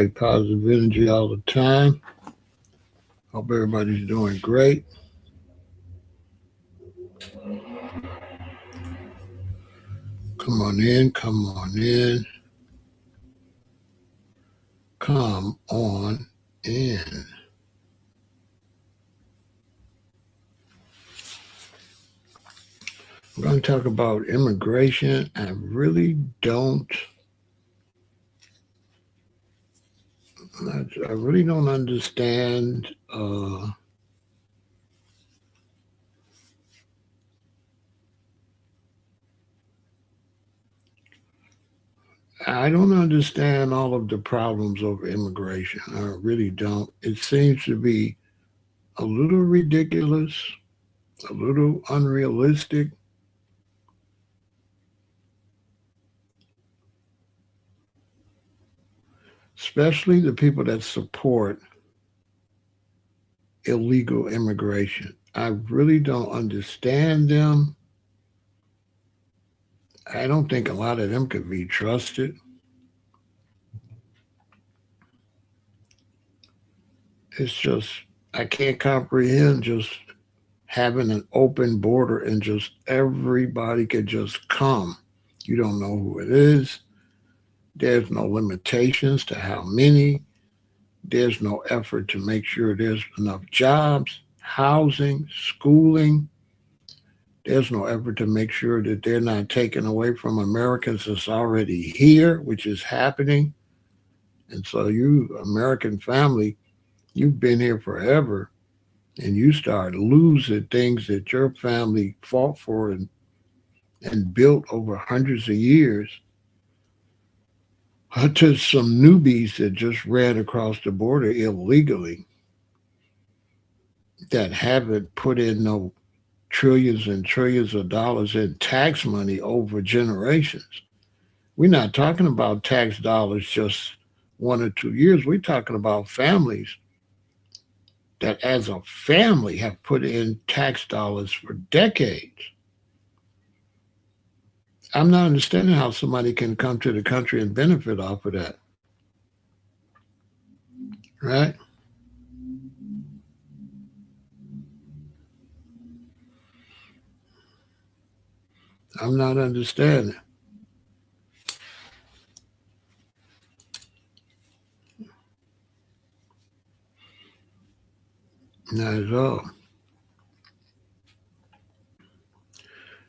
right, positive energy all the time. Hope everybody's doing great. Come on in, come on in, come on in. I'm going to talk about immigration. I really don't understand. I don't understand all of the problems over immigration. I really don't. It seems to be a little ridiculous, a little unrealistic. Especially the people that support illegal immigration. I really don't understand them. I don't think a lot of them could be trusted. It's just, I can't comprehend just having an open border and just everybody could just come. You don't know who it is. There's no limitations to how many. There's no effort to make sure there's enough jobs, housing, schooling. There's no effort to make sure that they're not taken away from Americans that's already here, which is happening. And so, you, American family, you've been here forever, and you start losing things that your family fought for and built over hundreds of years to some newbies that just ran across the border illegally that haven't put in no trillions and trillions of dollars in tax money over generations. We're not talking about tax dollars just 1 or 2 years. We're talking about families that, as a family, have put in tax dollars for decades. I'm not understanding how somebody can come to the country and benefit off of that, right? I'm not understanding. Not at all.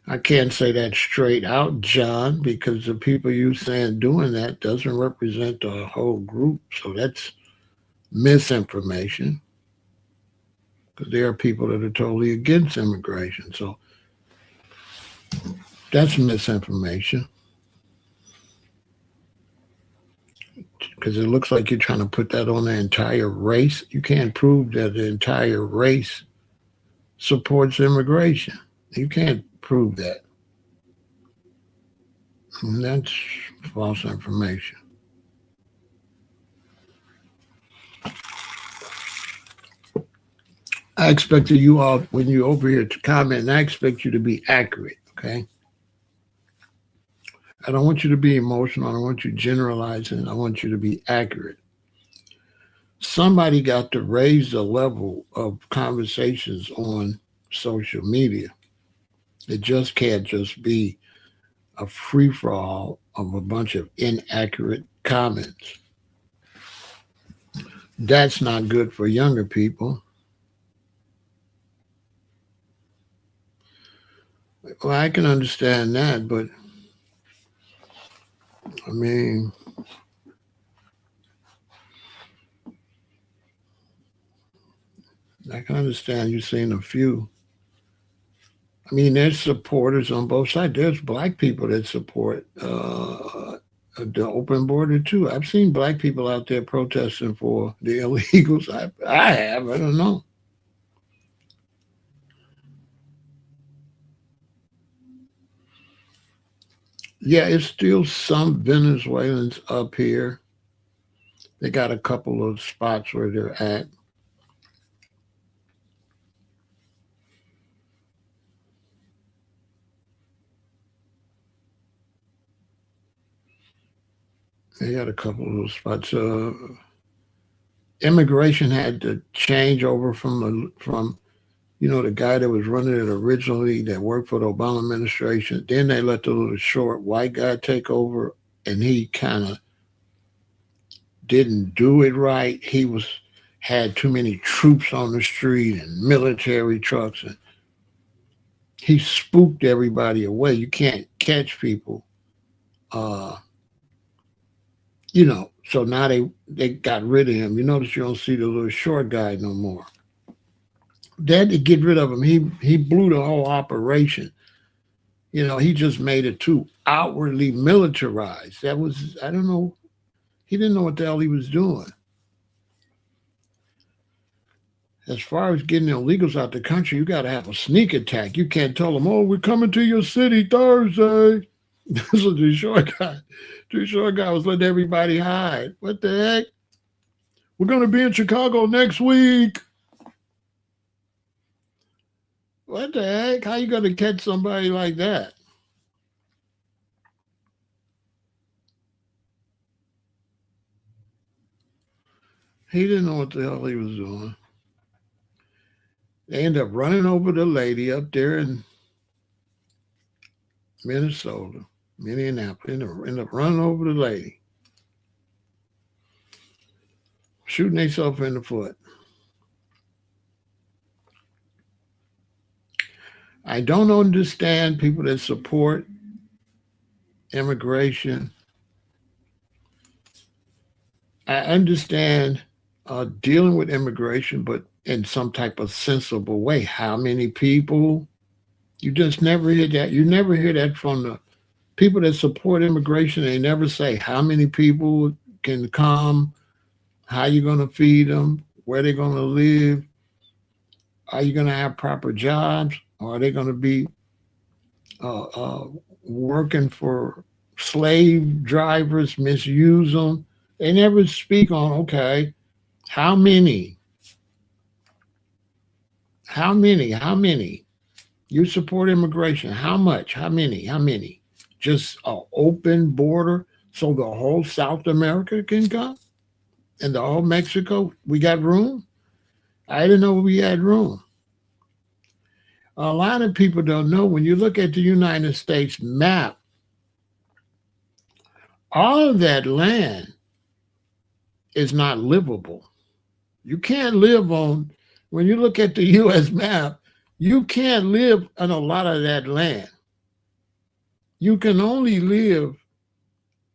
I can't say that straight out, John, because the people you saying doing that doesn't represent the whole group. So that's misinformation. Because there are people that are totally against immigration. So that's misinformation. Because it looks like you're trying to put that on the entire race. You can't prove that the entire race supports immigration. You can't prove that. And that's false information. I expected you all, when you're over here to comment, I expect you to be accurate, okay? I don't want you to be emotional. I don't want you generalizing. I want you to be accurate. Somebody got to raise the level of conversations on social media. It just can't just be a free for all of a bunch of inaccurate comments. That's not good for younger people. Well, I can understand that, but I mean, I can understand you seeing a few. I mean, there's supporters on both sides. There's black people that support the open border too. I've seen black people out there protesting for the illegals. I have. I don't know. Yeah, it's still some Venezuelans up here. They got a couple of spots where they're at. They got a couple of those spots. Immigration had to change over from the guy that was running it originally that worked for the Obama administration. Then they let the little short white guy take over, and he kind of didn't do it right. He was had too many troops on the street and military trucks, and he spooked everybody away. You can't catch people, uh, So now they got rid of him. You notice you don't see the little short guy no more. They had to get rid of him. He blew the whole operation. He just made it too outwardly militarized. That was I don't know. He didn't know what the hell he was doing. As far as getting illegals out the country, you got to have a sneak attack. You can't tell them, "Oh, we're coming to your city Thursday." This was the short guy. The short guy was letting everybody hide. What the heck? We're going to be in Chicago next week. What the heck? How you going to catch somebody like that? He didn't know what the hell he was doing. They end up running over the lady up there in Minnesota, Minneapolis. End up running over the lady, shooting themselves in the foot. I don't understand people that support immigration. I understand dealing with immigration, but in some type of sensible way. How many people? You just never hear that. You never hear that from the people that support immigration. They never say how many people can come, how you going to feed them, where they're going to live, are you going to have proper jobs, or are they going to be uh, uh, working for slave drivers, misuse them? They never speak on, okay, how many, how many? You support immigration. How much? How many? How many? Just an open border so the whole South America can come and the whole Mexico. We got room? I didn't know we had room. A lot of people don't know when you look at the United States map, all of that land is not livable. You can't live on, when you look at the U.S. map, you can't live on a lot of that land. You can only live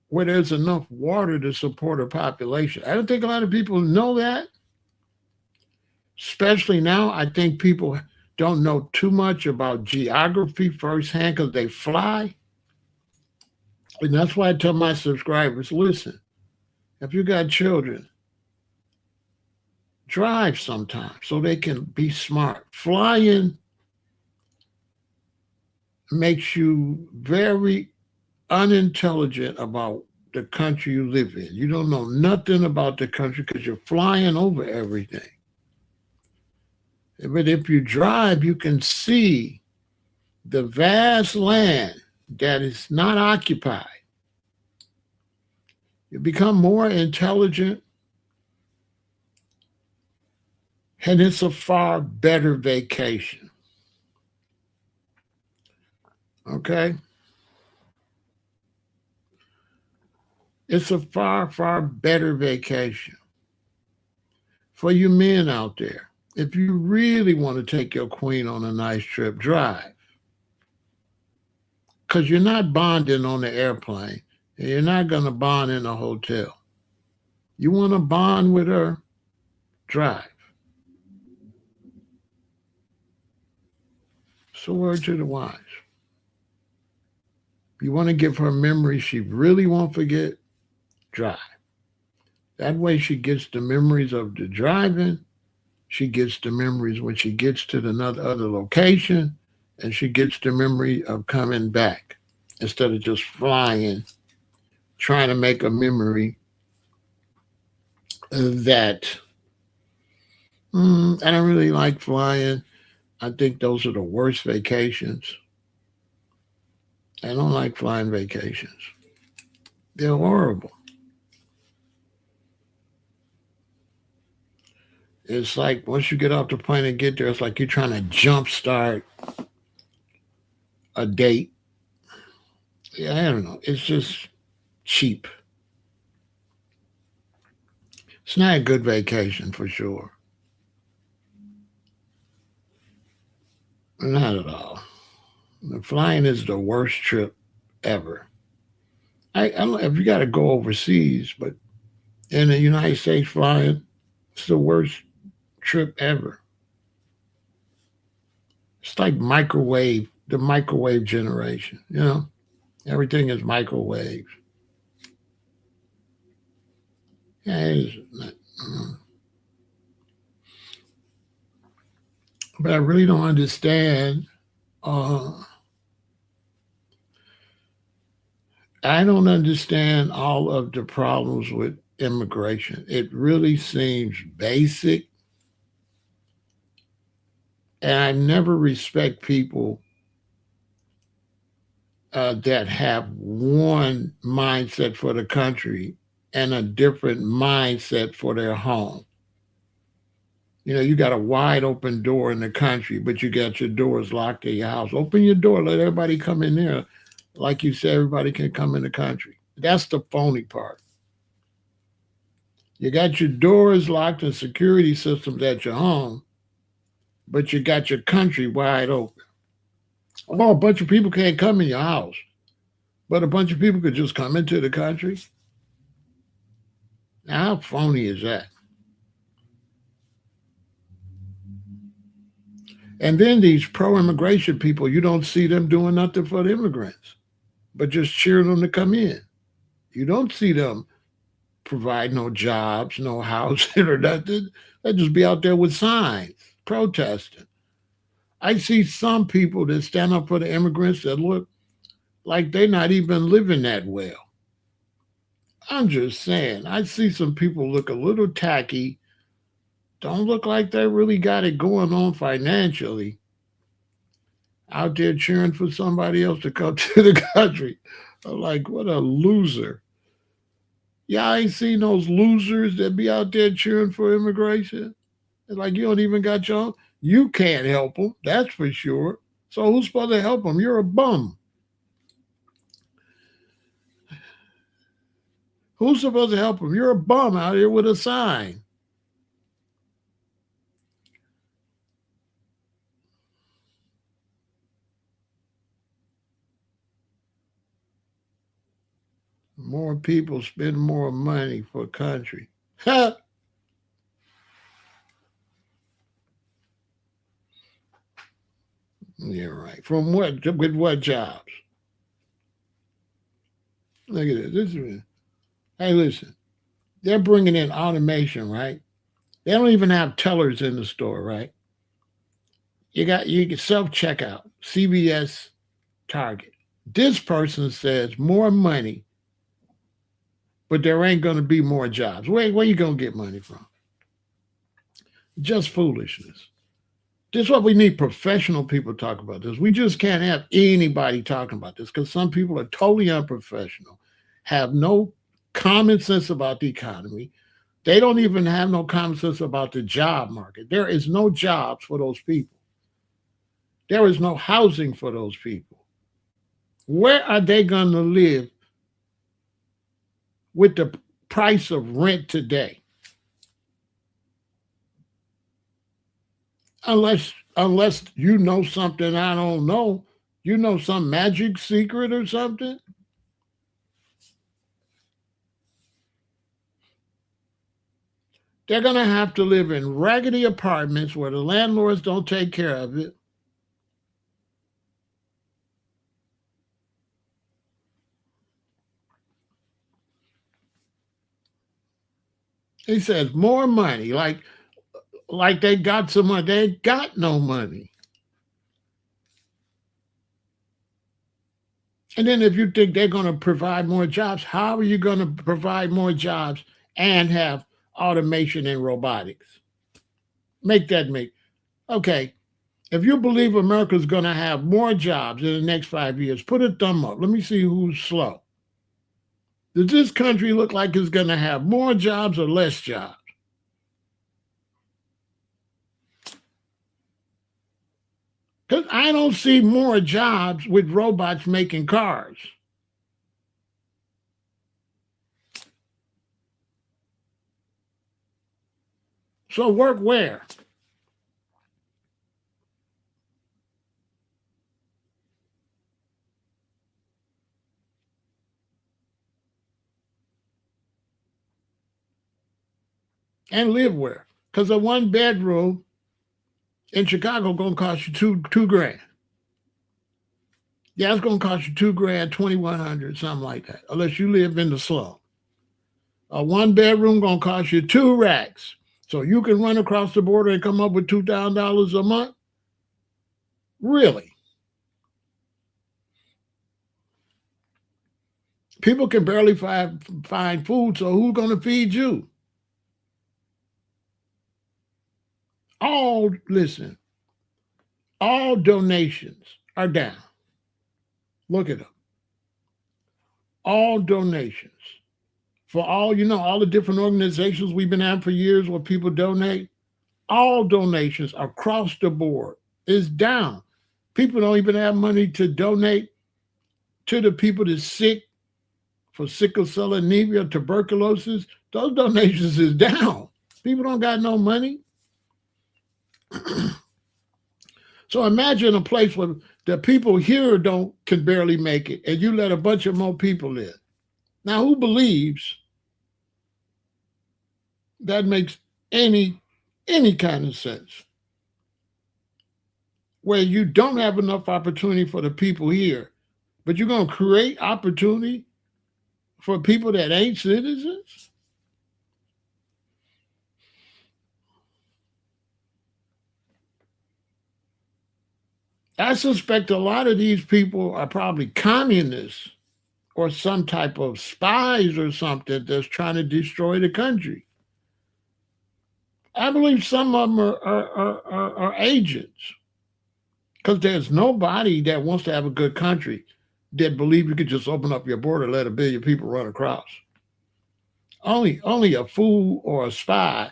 where there's enough water to support a population. I don't think a lot of people know that, especially now. I think people don't know too much about geography firsthand because they fly. And that's why I tell my subscribers, listen, if you got children, drive sometimes so they can be smart. Flying makes you very unintelligent about the country you live in. You don't know nothing about the country because you're flying over everything. But if you drive, you can see the vast land that is not occupied. You become more intelligent, and it's a far better vacation. Okay? It's a far, far better vacation for you men out there. If you really want to take your queen on a nice trip, drive. Because you're not bonding on the airplane, and you're not going to bond in a hotel. You want to bond with her, drive. So, word to the wise. You want to give her memories she really won't forget, drive. That way she gets the memories of the driving, she gets the memories when she gets to the other location, and she gets the memory of coming back instead of just flying, trying to make a memory that I don't really like flying. I think those are the worst vacations. I don't like flying vacations. They're horrible. It's like once you get off the plane and get there, it's like you're trying to jumpstart a date. Yeah, I don't know. It's just cheap. It's not a good vacation for sure. Not at all. The flying is the worst trip ever. I don't know if you got to go overseas, but in the United States, flying, it's the worst trip ever. It's like the microwave generation. Everything is microwave. Yeah, it's not, but I really don't understand. Uh, I don't understand all of the problems with immigration. It really seems basic, and I never respect people that have one mindset for the country and a different mindset for their home. You got a wide open door in the country, but you got your doors locked in your house. Open your door, let everybody come in there. Like you said, everybody can come in the country. That's the phony part. You got your doors locked and security systems at your home, but you got your country wide open. Oh, a bunch of people can't come in your house, but a bunch of people could just come into the country. Now, how phony is that? And then these pro immigration people, you don't see them doing nothing for the immigrants, but just cheering them to come in. You don't see them provide no jobs, no housing or nothing. They just be out there with signs protesting. I see some people that stand up for the immigrants that look like they're not even living that well. I'm just saying, I see some people look a little tacky, don't look like they really got it going on financially, out there cheering for somebody else to come to the country. I'm like, what a loser. Yeah, I ain't seen those losers that be out there cheering for immigration. It's like you don't even got your own. You can't help them, that's for sure. So who's supposed to help them? You're a bum. Who's supposed to help them? You're a bum out here with a sign. More people spend more money for country. Yeah, right. From what? With what jobs? Look at this. Hey, listen. They're bringing in automation, right? They don't even have tellers in the store, right? You can self checkout, CVS, Target. This person says more money, but there ain't going to be more jobs. Where you going to get money from? Just foolishness. This is what we need professional people talk about this. We just can't have anybody talking about this because some people are totally unprofessional, have no common sense about the economy. They don't even have no common sense about the job market. There is no jobs for those people. There is no housing for those people. Where are they going to live with the price of rent today? Unless you know something I don't know, you know some magic secret or something. They're going to have to live in raggedy apartments where the landlords don't take care of it. He says more money, like they got some money. They ain't got no money. And then if you think they're going to provide more jobs, how are you going to provide more jobs and have automation and robotics? Make that make okay. If you believe America's going to have more jobs in the next 5 years, put a thumb up. Let me see who's slow. Does this country look like it's going to have more jobs or less jobs? I don't see more jobs with robots making cars. So work where? And live where? Because a one bedroom in Chicago gonna cost you two grand. Yeah, it's gonna cost you 2 grand, 2,100, something like that, unless you live in the slum. A one bedroom gonna cost you 2 racks. So you can run across the border and come up with $2,000 a month? Really? People can barely find food, so who's gonna feed you? All listen, all donations are down. Look at them. All donations. For all all the different organizations we've been having for years where people donate, all donations across the board is down. People don't even have money to donate to the people that's sick for sickle cell anemia, tuberculosis. Those donations is down. People don't got no money. So imagine a place where the people here don't can barely make it, and you let a bunch of more people in. Now, who believes that makes any kind of sense? Where you don't have enough opportunity for the people here, but you're going to create opportunity for people that ain't citizens? I suspect a lot of these people are probably communists or some type of spies or something that's trying to destroy the country. I believe some of them are agents because there's nobody that wants to have a good country that believe you could just open up your border and let 1 billion people run across. Only a fool or a spy.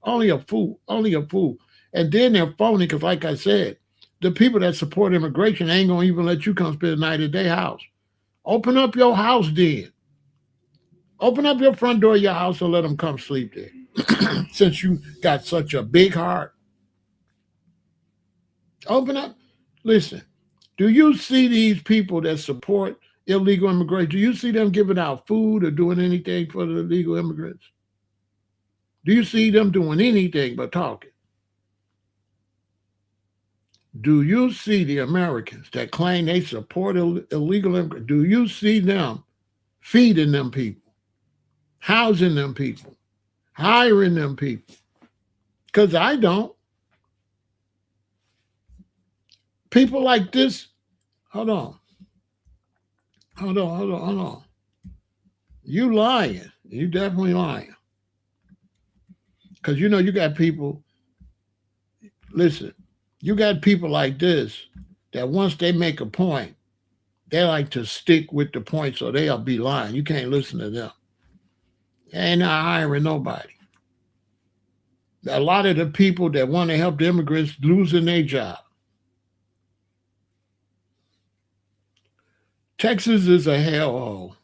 Only a fool. Only a fool. And then they're phony because, like I said, the people that support immigration ain't gonna even let you come spend the night at their house. Open up your house, then. Open up your front door of your house and let them come sleep there. Since you got such a big heart, open up. Listen, do you see these people that support illegal immigration? Do you see them giving out food or doing anything for the illegal immigrants? Do you see them doing anything but talking? Do you see the Americans that claim they support illegal immigrants? Do you see them feeding them people, housing them people, hiring them people? Because I don't. People like this, hold on, hold on. You lying. You definitely lying. Because you got people, listen, you got people like this that once they make a point, they like to stick with the point, so they'll be lying. You can't listen to them. They ain't not hiring nobody. A lot of the people that want to help the immigrants losing their job. Texas is a hellhole.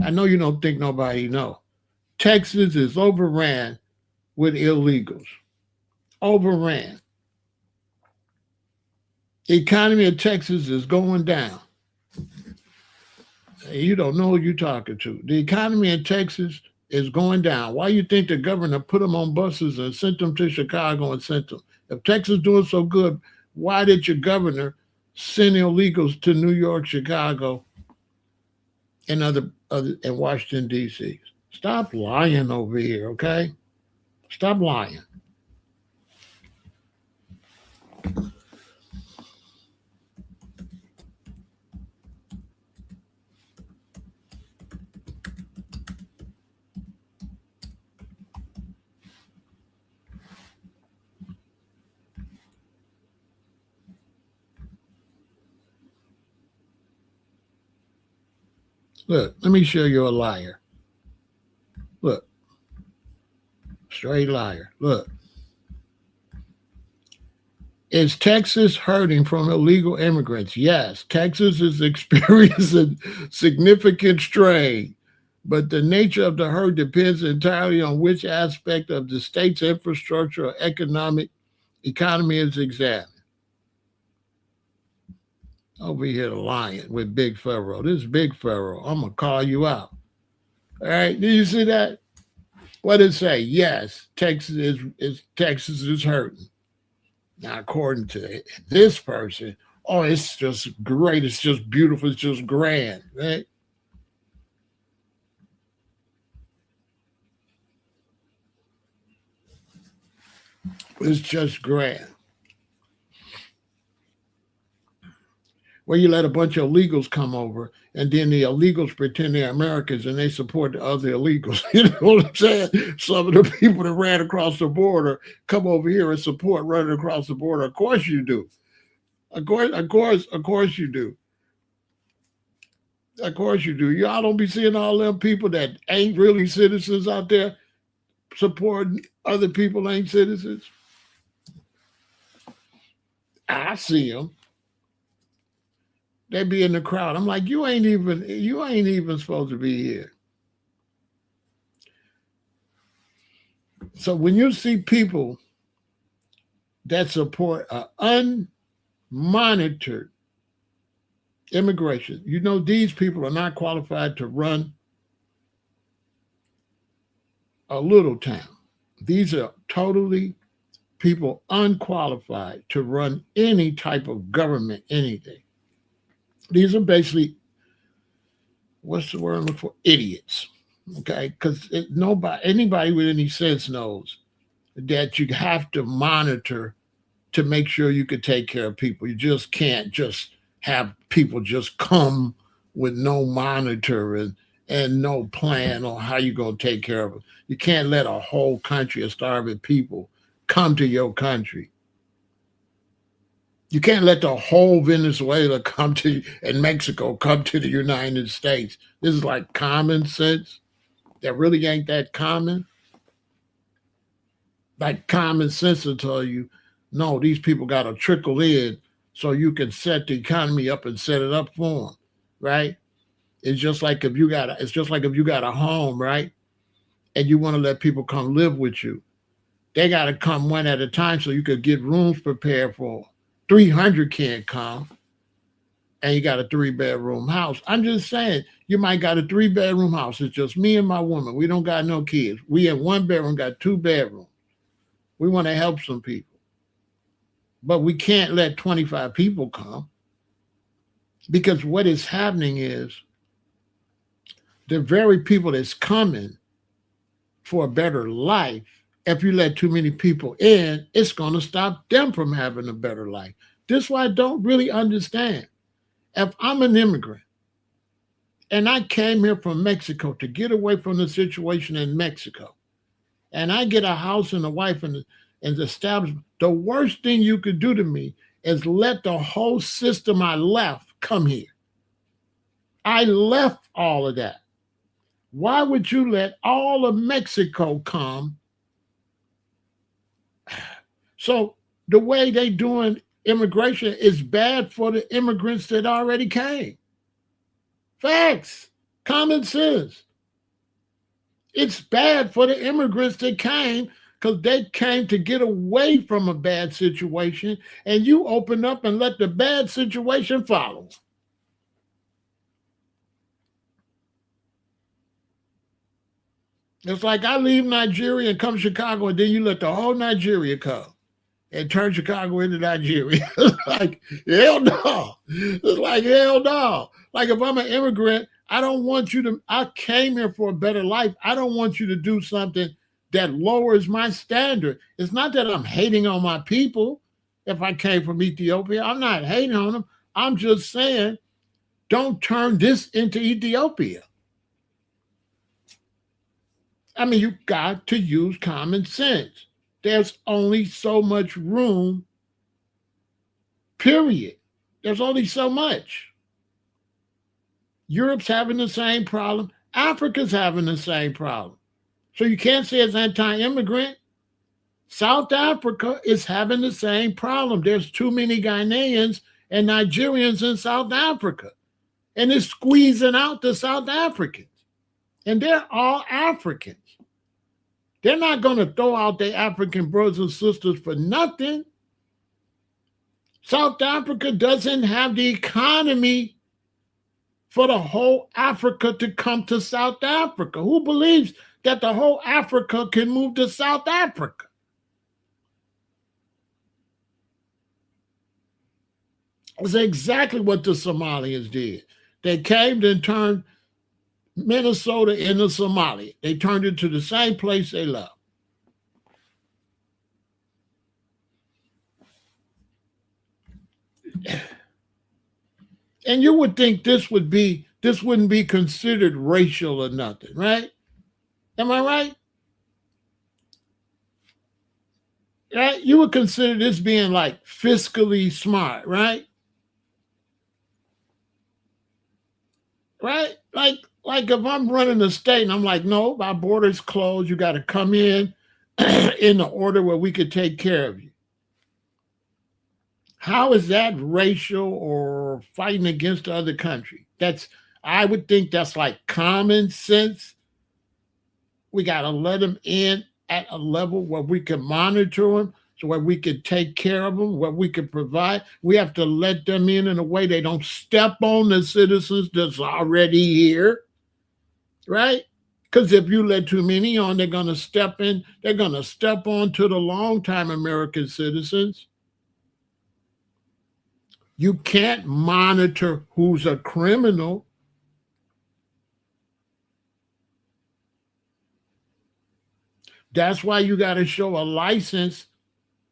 I know you don't think nobody know. Texas is overran with illegals. Overran. The economy of Texas is going down. You don't know who you're talking to. The economy in Texas is going down. Why you think the governor put them on buses and sent them to Chicago and sent them? If Texas is doing so good, why did your governor send illegals to New York, Chicago, and other and Washington, D.C.? Stop lying over here, okay? Stop lying. Look, let me show you a liar. Look, straight liar. Look. Is Texas hurting from illegal immigrants? Yes, Texas is experiencing significant strain, but the nature of the hurt depends entirely on which aspect of the state's infrastructure or economy is examined. Over here, the lion with Big Pharaoh. This is Big Pharaoh. I'm gonna call you out. All right, do you see that? What did it say? Yes, Texas is hurting. Now, according to this person, oh, it's just great. It's just beautiful. It's just grand, right? It's just grand. Where you let a bunch of illegals come over, and then the illegals pretend they're Americans and they support the other illegals. You know what I'm saying? Some of the people that ran across the border come over here and support running across the border. Of course you do. Of course you do. Of course you do. Y'all don't be seeing all them people that ain't really citizens out there supporting other people ain't citizens. I see them. They be in the crowd. I'm like, you ain't even supposed to be here. So when you see people that support unmonitored immigration, you know these people are not qualified to run a little town. These are totally people unqualified to run any type of government, anything. These are basically, what's the word I'm looking for? Idiots. Okay, because anybody with any sense knows that you have to monitor to make sure you can take care of people. You just can't just have people just come with no monitoring and no plan on how you're going to take care of them. You can't let a whole country of starving people come to your country. You can't let the whole Venezuela come to and Mexico come to the United States. This is like common sense. That really ain't that common. Like common sense will tell you, no, these people got to trickle in so you can set the economy up and set it up for them, right? It's just like if you got a home, right? And you want to let people come live with you. They got to come one at a time so you could get rooms prepared for them. 300 can't come, and you got a 3-bedroom house. I'm just saying, you might got a 3-bedroom house. It's just me and my woman. We don't got no kids. We in 1 bedroom, got 2 bedrooms. We want to help some people. But we can't let 25 people come, because what is happening is the very people that's coming for a better life, if you let too many people in, it's going to stop them from having a better life. This is why I don't really understand. If I'm an immigrant and I came here from Mexico to get away from the situation in Mexico, and I get a house and a wife and establishment, the worst thing you could do to me is let the whole system I left come here. I left all of that. Why would you let all of Mexico come? So the way they doing immigration is bad for the immigrants that already came. Facts, common sense. It's bad for the immigrants that came because they came to get away from a bad situation, and you open up and let the bad situation follow. It's like I leave Nigeria and come to Chicago, and then you let the whole Nigeria come and turn Chicago into Nigeria. It's like, hell no. It's like, hell no. Like, if I'm an immigrant, I don't want you to, I came here for a better life. I don't want you to do something that lowers my standard. It's not that I'm hating on my people. If I came from Ethiopia, I'm not hating on them. I'm just saying, don't turn this into Ethiopia. I mean, you got to use common sense. There's only so much room, period. There's only so much. Europe's having the same problem. Africa's having the same problem. So you can't say it's anti-immigrant. South Africa is having the same problem. There's too many Ghanaians and Nigerians in South Africa, and it's squeezing out the South Africans. And they're all Africans. They're not going to throw out their African brothers and sisters for nothing. South Africa doesn't have the economy for the whole Africa to come to South Africa. Who believes that the whole Africa can move to South Africa? It's exactly what the Somalians did. They came and turned Minnesota into Somalia. They turned it to the same place they love. And you would think this wouldn't be considered racial or nothing, right? Am I right? Right? You would consider this being like fiscally smart, right? Right? Like if I'm running a state and I'm like, no, our border's closed, you got to come in the order where we could take care of you. How is that racial or fighting against the other country? I would think that's like common sense. We got to let them in at a level where we can monitor them, so where we can take care of them, where we can provide. We have to let them in a way they don't step on the citizens that's already here, right? Because if you let too many on, they're going to step in. They're going to step on to the longtime American citizens. You can't monitor who's a criminal. That's why you got to show a license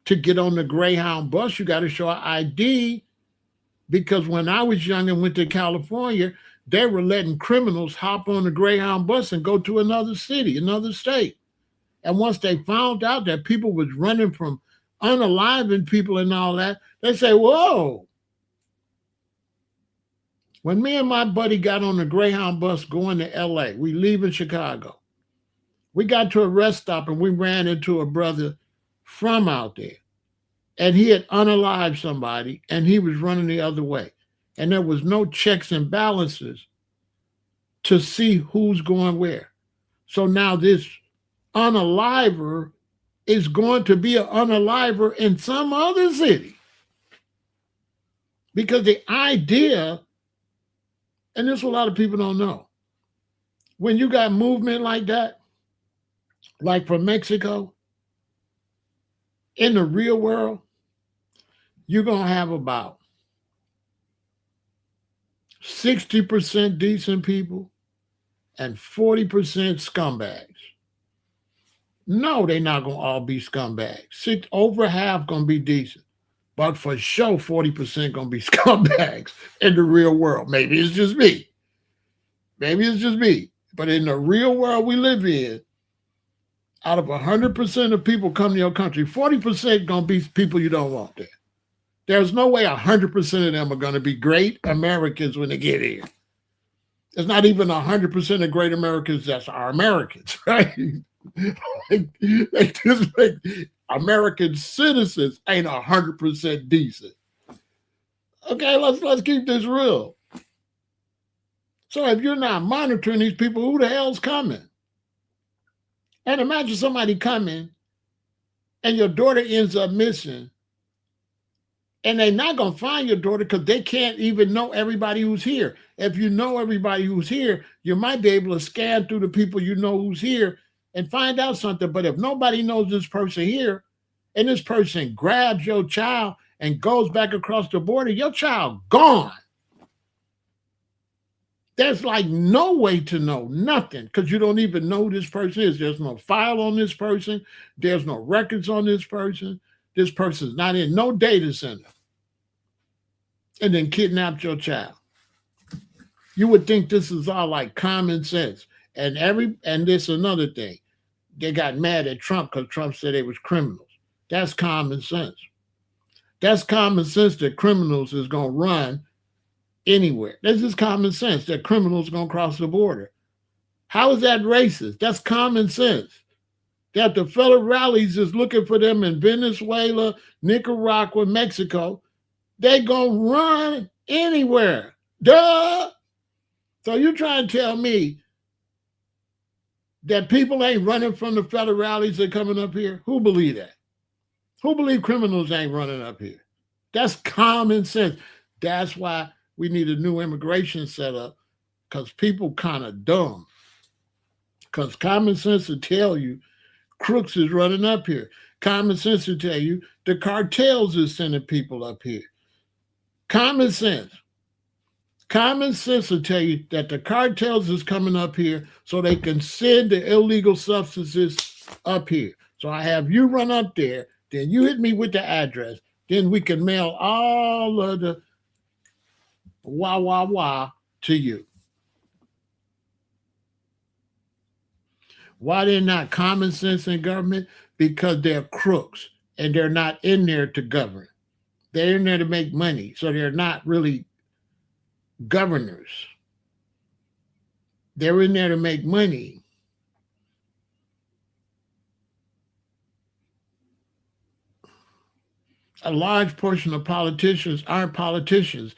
to get on the Greyhound bus. You got to show an ID, because when I was young and went to California, they were letting criminals hop on the Greyhound bus and go to another city, another state. And once they found out that people was running from unaliving people and all that, they say, whoa. When me and my buddy got on the Greyhound bus going to LA, we leaving Chicago. We got to a rest stop and we ran into a brother from out there. And he had unalived somebody and he was running the other way. And there was no checks and balances to see who's going where. So now this unaliver is going to be an unaliver in some other city. Because the idea, and this a lot of people don't know, when you got movement like that, like from Mexico, in the real world, you're going to have about 60% decent people and 40% scumbags. No, they're not going to all be scumbags. Over half going to be decent. But for sure, 40% going to be scumbags in the real world. Maybe it's just me. But in the real world we live in, out of 100% of people come to your country, 40% going to be people you don't want there. There's no way 100% of them are going to be great Americans when they get here. There's not even 100% of great Americans that are Americans, right? American citizens ain't 100% decent. Okay, let's keep this real. So if you're not monitoring these people, who the hell's coming? And imagine somebody coming and your daughter ends up missing, and they're not going to find your daughter because they can't even know everybody who's here. If you know everybody who's here, you might be able to scan through the people you know who's here and find out something. But if nobody knows this person here, and this person grabs your child and goes back across the border, your child gone. There's like no way to know nothing because you don't even know who this person is. There's no file on this person. There's no records on this person. This person's not in no data center. And then kidnapped your child. You would think this is all like common sense. And this another thing. They got mad at Trump because Trump said they was criminals. That's common sense. That's common sense that criminals is going to run anywhere. This is common sense that criminals are going to cross the border. How is that racist? That's common sense. that the federales is looking for them in Venezuela, Nicaragua, Mexico, they gonna run anywhere. Duh. So you trying to tell me that people ain't running from the federales that coming up here? Who believe that? Who believe criminals ain't running up here? That's common sense. That's why we need a new immigration setup, because people kind of dumb. Because common sense will tell you crooks is running up here. Common sense will tell you the cartels is sending people up here. Common sense. Common sense will tell you that the cartels is coming up here so they can send the illegal substances up here. So I have you run up there, then you hit me with the address, then we can mail all of the wah to you. Why they're not common sense in government? Because they're crooks and they're not in there to govern. They're in there to make money. So they're not really governors. They're in there to make money. A large portion of politicians aren't politicians.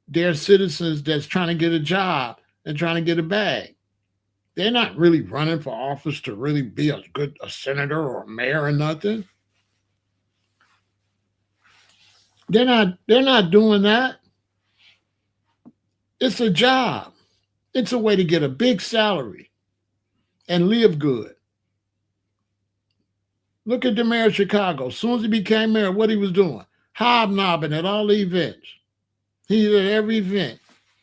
They're citizens that's trying to get a job and trying to get a bag. They're not really running for office to really be a senator or a mayor or nothing. They're not doing that. It's a job. It's a way to get a big salary and live good. Look at the mayor of Chicago. As soon as he became mayor, what he was doing? Hobnobbing at all the events. He was at every event,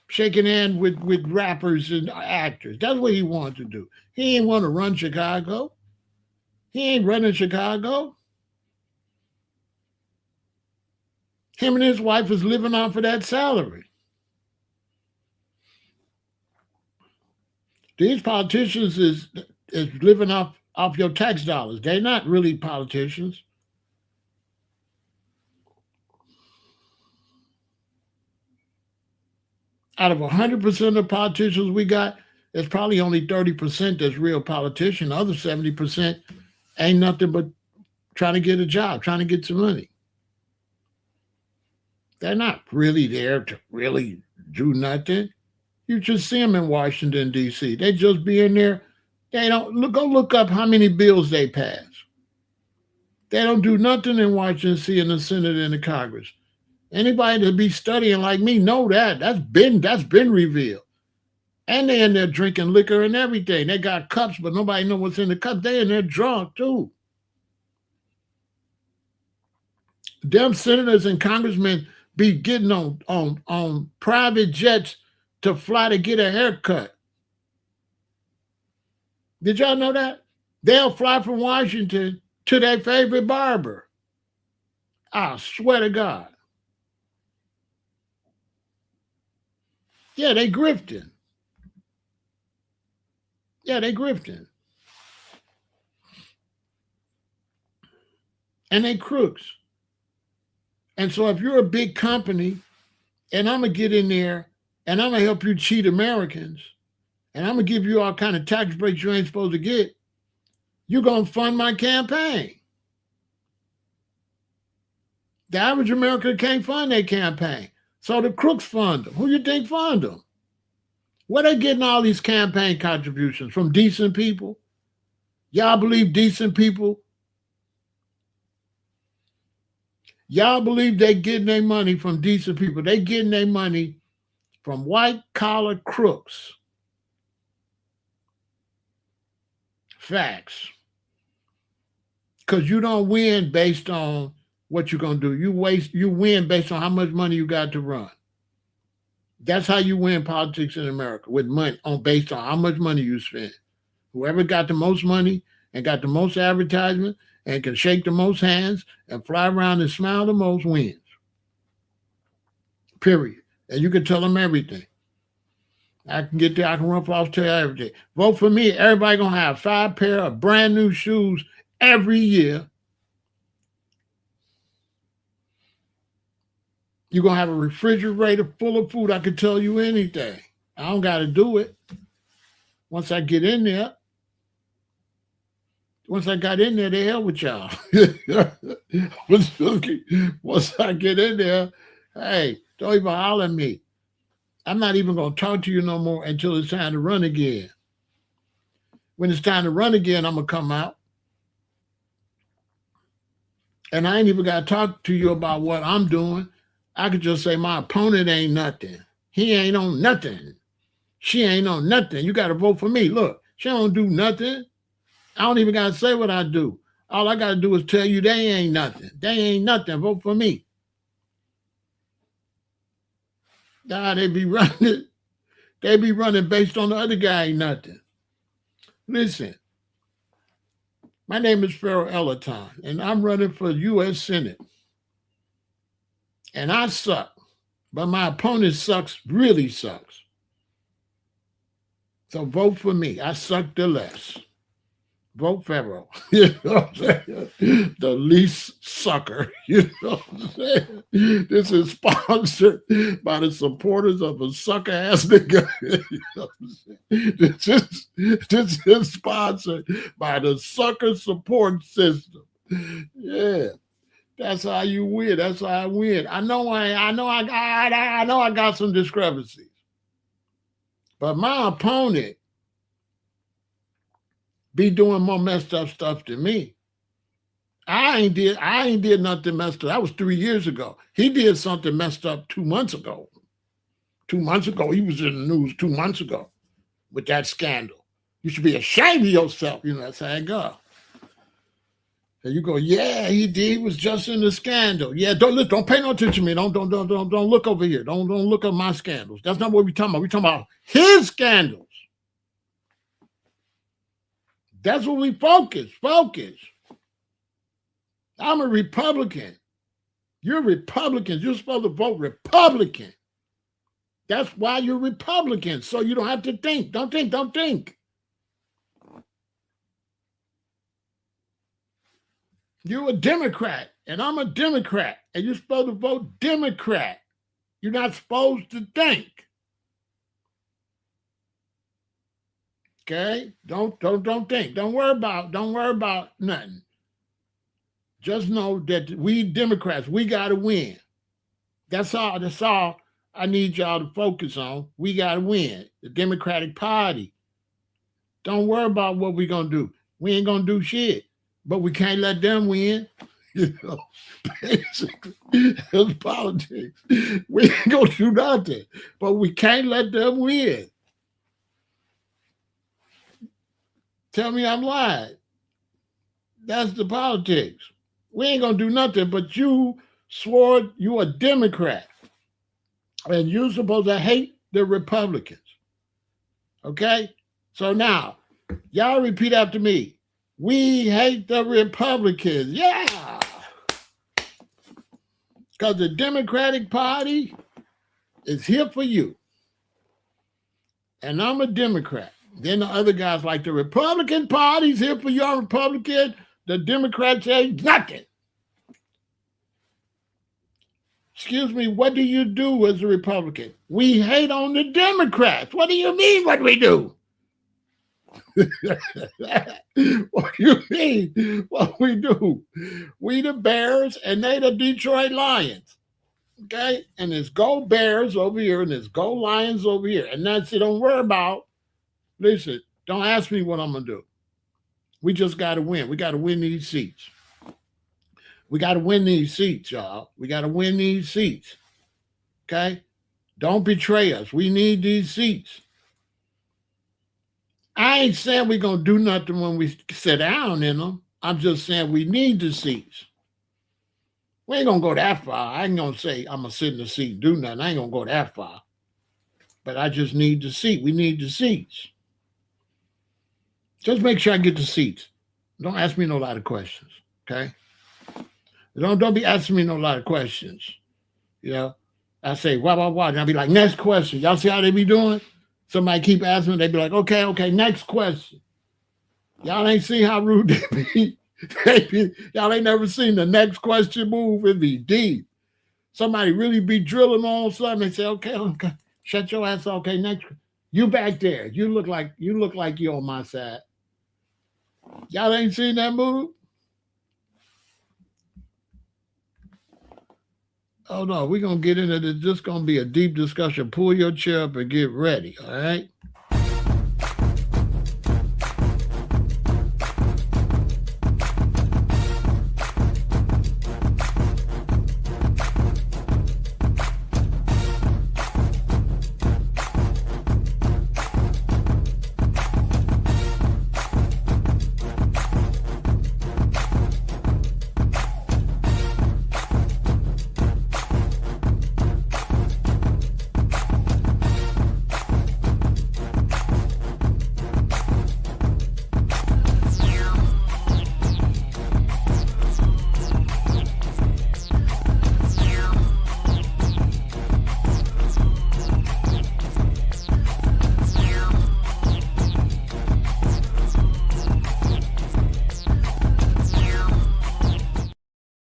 shaking hands with rappers and actors. That's what he wanted to do. He ain't want to run Chicago. He ain't running Chicago. Him and his wife is living off of that salary. These politicians is living off your tax dollars. They're not really politicians. Out of 100% of politicians we got, there's probably only 30% that's real politician. The other 70% ain't nothing but trying to get a job, trying to get some money. They're not really there to really do nothing. You just see them in Washington, D.C. They just be in there. They don't go look up how many bills they pass. They don't do nothing in Washington, D.C. in the Senate and the Congress. Anybody that be studying like me know that. That's been revealed. And they in there drinking liquor and everything. They got cups, but nobody know what's in the cup. They in there drunk too. Them senators and congressmen be getting on private jets to fly to get a haircut. Did y'all know that? They'll fly from Washington to their favorite barber. I swear to God. Yeah, they grifting. Yeah, they grifting. And they crooks. And so if you're a big company and I'm going to get in there and I'm going to help you cheat Americans and I'm going to give you all kind of tax breaks you ain't supposed to get, you're going to fund my campaign. The average American can't fund their campaign. So the crooks fund them. Who you think fund them? Where they getting all these campaign contributions? From decent people? Y'all believe decent people? Y'all believe they getting their money from decent people? They getting their money from white-collar crooks. Facts. Because you don't win based on what you're going to do. You win based on how much money you got to run. That's how you win politics in America, with money based on how much money you spend. Whoever got the most money and got the most advertisement and can shake the most hands and fly around and smile the most wins. Period. And you can tell them everything. I can get there, I can run off, tell you everything. Vote for me. Everybody gonna have 5 pair of brand new shoes every year. You're going to have a refrigerator full of food. I can tell you anything. I don't got to do it. Once I get in there, Once I got in there, they hell with y'all. Once I get in there, hey, don't even holler at me. I'm not even going to talk to you no more until it's time to run again. When it's time to run again, I'm going to come out. And I ain't even got to talk to you about what I'm doing. I could just say my opponent ain't nothing. He ain't on nothing. She ain't on nothing. You got to vote for me. Look, she don't do nothing. I don't even got to say what I do. All I got to do is tell you they ain't nothing. They ain't nothing. Vote for me. Nah, they be running. They be running based on the other guy ain't nothing. Listen, my name is Pharaoh Elaton, and I'm running for U.S. Senate. And I suck, but my opponent sucks, really sucks. So vote for me. I suck the less. Vote Pharaoh. You know what I'm saying? The least sucker. You know what I'm saying? This is sponsored by the supporters of a sucker ass nigga. You know what I'm saying? This is sponsored by the sucker support system. Yeah. That's how you win. That's how I win. I know I got some discrepancies. But my opponent be doing more messed up stuff than me. I ain't did nothing messed up. That was 3 years ago. He did something messed up 2 months ago. 2 months ago, he was in the news 2 months ago with that scandal. You should be ashamed of yourself. You know, that's how it go. And you go, yeah, he did. He was just in the scandal. Yeah, don't pay no attention to me. Don't look over here. Don't look at my scandals. That's not what we're talking about. We're talking about his scandals. That's what we focus. I'm a Republican. You're Republicans. You're supposed to vote Republican. That's why you're Republican. So you don't have to think. Don't think. You're a Democrat, and I'm a Democrat, and you're supposed to vote Democrat. You're not supposed to think. Okay? Don't think. Don't worry about nothing. Just know that we Democrats, we gotta win. That's all I need y'all to focus on. We gotta win. The Democratic Party. Don't worry about what we're gonna do. We ain't gonna do shit. But we can't let them win. You know, basically, it's politics. We ain't gonna do nothing. But we can't let them win. Tell me I'm lying. That's the politics. We ain't gonna do nothing, but you swore you a Democrat. And you're supposed to hate the Republicans. Okay? So now, y'all repeat after me. We hate the Republicans. Yeah. Because the Democratic Party is here for you. And I'm a Democrat. Then the other guys like the Republican Party's here for your Republican. The Democrats ain't nothing. Excuse me, what do you do as a Republican? We hate on the Democrats. What do you mean what we do? What do you mean what we do? We the Bears and they the Detroit Lions. Okay? And there's Go Bears over here and there's Go Lions over here. And that's it. Don't worry about. Listen, don't ask me what I'm going to do. We just got to win. We got to win these seats. We got to win these seats, y'all. We got to win these seats. Okay? Don't betray us. We need these seats. I ain't saying we're going to do nothing when we sit down in them. I'm just saying we need the seats. We ain't going to go that far. I ain't going to say I'm going to sit in the seat and do nothing. I ain't going to go that far. But I just need the seat. We need the seats. Just make sure I get the seats. Don't ask me no lot of questions, okay? Don't be asking me no lot of questions. You know, I say, what, and I'll be like, next question. Y'all see how they be doing? Somebody keep asking me, they be like, okay, next question. Y'all ain't seen how rude they be. Y'all ain't never seen the next question move. It be deep. Somebody really be drilling on something and say, okay, shut your ass. Okay, next. You back there. You look like you're on my side. Y'all ain't seen that movie? Oh no, we're gonna get into this. This gonna be a deep discussion. Pull your chair up and get ready, all right?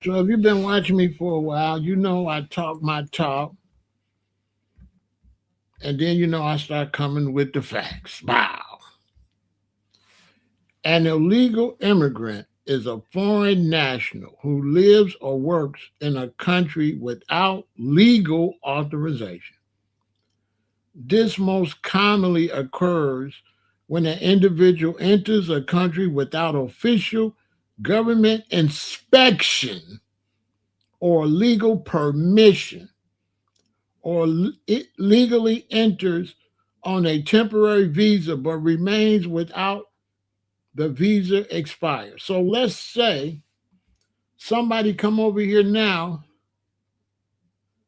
So if you've been watching me for a while, you know I talk my talk, and then you know I start coming with the facts. Wow. An illegal immigrant is a foreign national who lives or works in a country without legal authorization. This most commonly occurs when an individual enters a country without official government inspection or legal permission, or it legally enters on a temporary visa but remains without the visa expires. So let's say somebody come over here now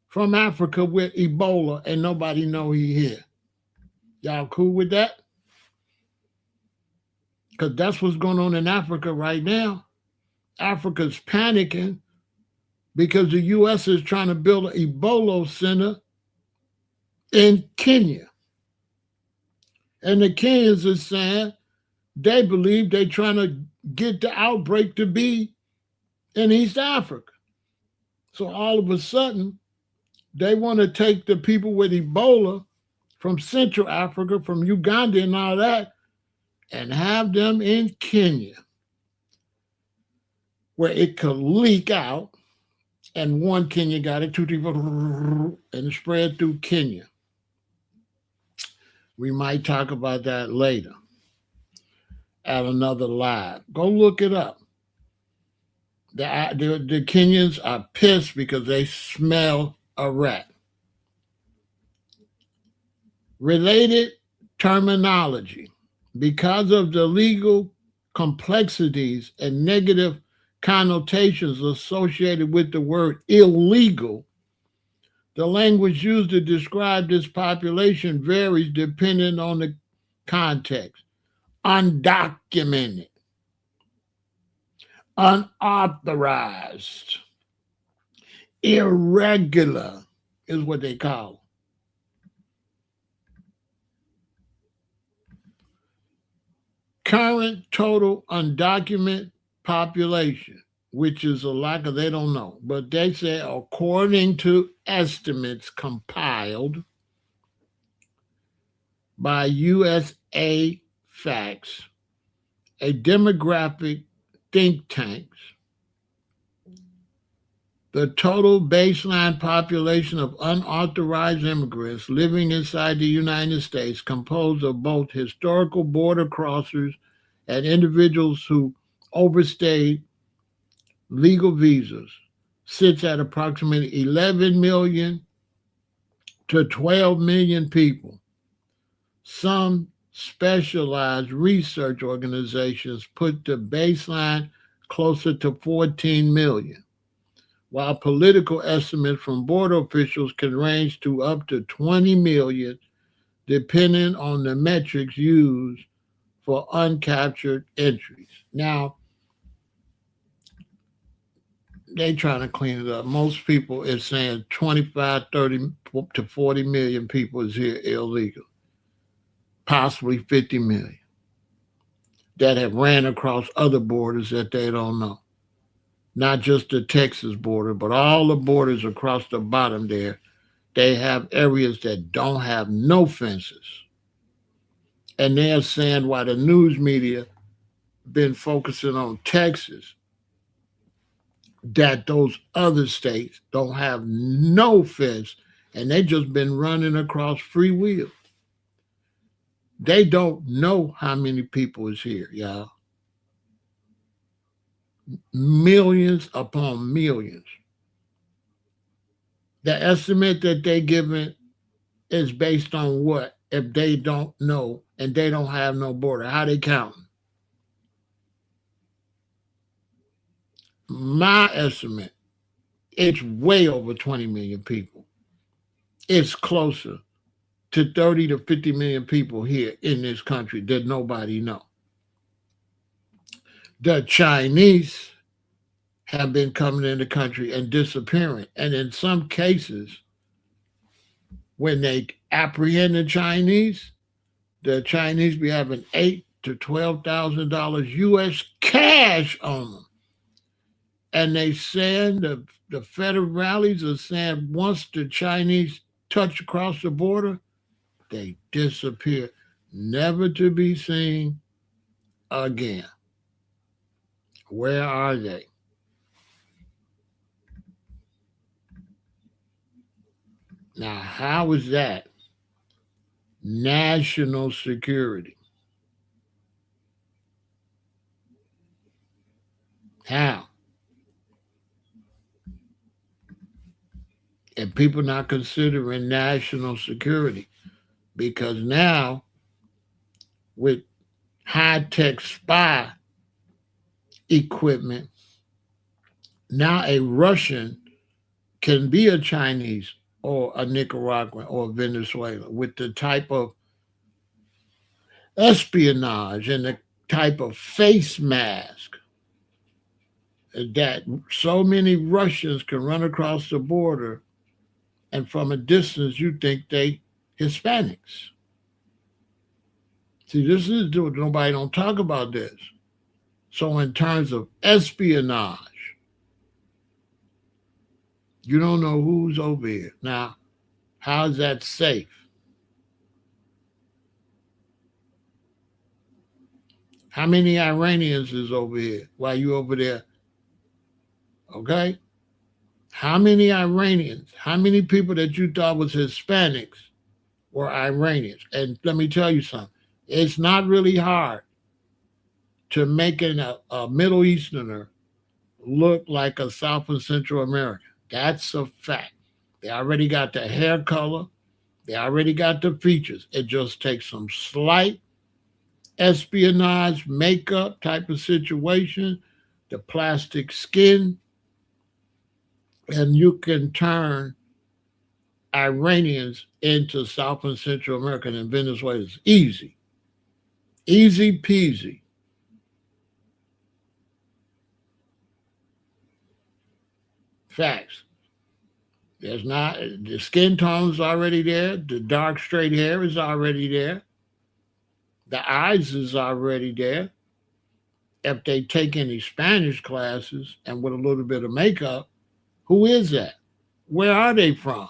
from Africa with Ebola and nobody know he here. Y'all cool with that? Because that's what's going on in Africa right now. Africa's panicking because the U.S. is trying to build an Ebola center in Kenya. And the Kenyans are saying they believe they're trying to get the outbreak to be in East Africa. So all of a sudden, they want to take the people with Ebola from Central Africa, from Uganda and all that, and have them in Kenya, where it could leak out. And one Kenya got it, two people, and spread through Kenya. We might talk about that later at another live. Go look it up. The Kenyans are pissed because they smell a rat. Related terminology. Because of the legal complexities and negative connotations associated with the word illegal, the language used to describe this population varies depending on the context. Undocumented, unauthorized, irregular is what they call them. Current total undocumented population, which is a lot because they don't know, but they say according to estimates compiled by USA Facts, a demographic think tank, the total baseline population of unauthorized immigrants living inside the United States, composed of both historical border crossers and individuals who overstayed legal visas, sits at approximately 11 million to 12 million people. Some specialized research organizations put the baseline closer to 14 million, while political estimates from border officials can range to up to 20 million, depending on the metrics used for uncaptured entries. Now, they trying to clean it up. Most people is saying 25, 30 to 40 million people is here illegal, possibly 50 million that have ran across other borders that they don't know. Not just the Texas border, but all the borders across the bottom there. They have areas that don't have no fences. And they're saying why the news media been focusing on Texas, that those other states don't have no fence, and they just been running across free will. They don't know how many people is here, y'all. Millions upon millions. The estimate that they giving is based on what? If they don't know and they don't have no border, how they counting? My estimate, it's way over 20 million people. It's closer to 30 to 50 million people here in this country that nobody know. The Chinese have been coming in the country and disappearing. And in some cases, when they apprehend the Chinese be having $8,000 to $12,000 US cash on them. And they saying the federal rallies are saying once the Chinese touch across the border, they disappear, never to be seen again. Where are they? Now, how is that national security? How? And people not considering national security because now with high-tech spy equipment, now a Russian can be a Chinese or a Nicaraguan or a Venezuelan with the type of espionage and the type of face mask that so many Russians can run across the border, and from a distance you think they Hispanics. See, this is nobody don't talk about this. So in terms of espionage, you don't know who's over here. Now, how is that safe? How many Iranians is over here while you over there? Okay? How many Iranians, how many people that you thought was Hispanics were Iranians? And let me tell you something. It's not really hard to make a Middle Easterner look like a South and Central American. That's a fact. They already got the hair color. They already got the features. It just takes some slight espionage, makeup type of situation, the plastic skin, and you can turn Iranians into South and Central American and Venezuelans. Easy. Easy peasy. Facts. There's not the skin tone's already there, the dark straight hair is already there, the eyes is already there. If they take any Spanish classes and with a little bit of makeup, who is that? Where are they from?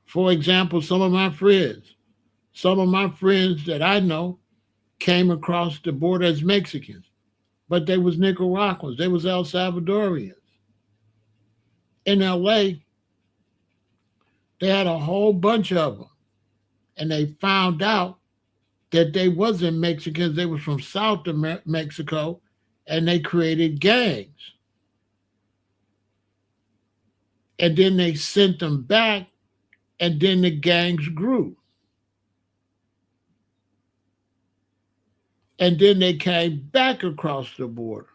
For example, some of my friends that I know came across the border as Mexicans, but they was Nicaraguans, they was El Salvadorians. In LA, they had a whole bunch of them, and they found out that they wasn't Mexicans, they was from South Mexico, and they created gangs. And then they sent them back, and then the gangs grew. And then they came back across the border.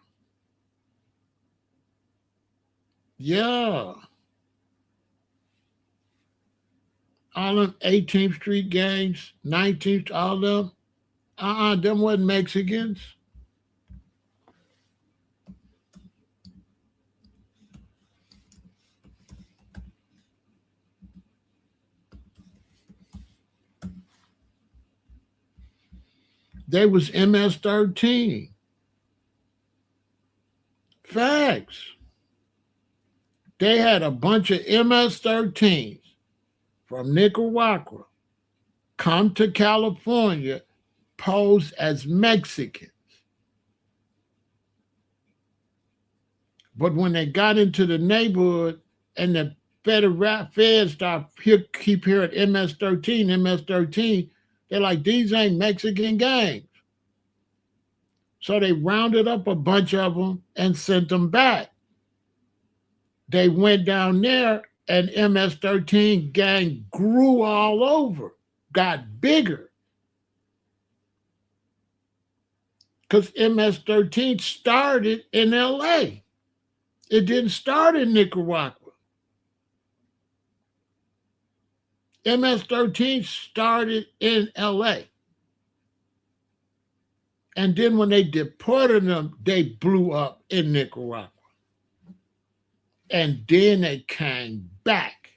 Yeah. All them 18th Street gangs, 19th, all them. Them wasn't Mexicans. They was MS-13. Facts. They had a bunch of MS-13s from Nicaragua come to California, posed as Mexican. But when they got into the neighborhood and the feds keep hearing MS-13, MS-13, they're like, these ain't Mexican gangs. So they rounded up a bunch of them and sent them back. They went down there and MS-13 gang grew all over, got bigger. Because MS-13 started in LA. It didn't start in Nicaragua. MS-13 started in LA. And then when they deported them, they blew up in Nicaragua. And then they came back.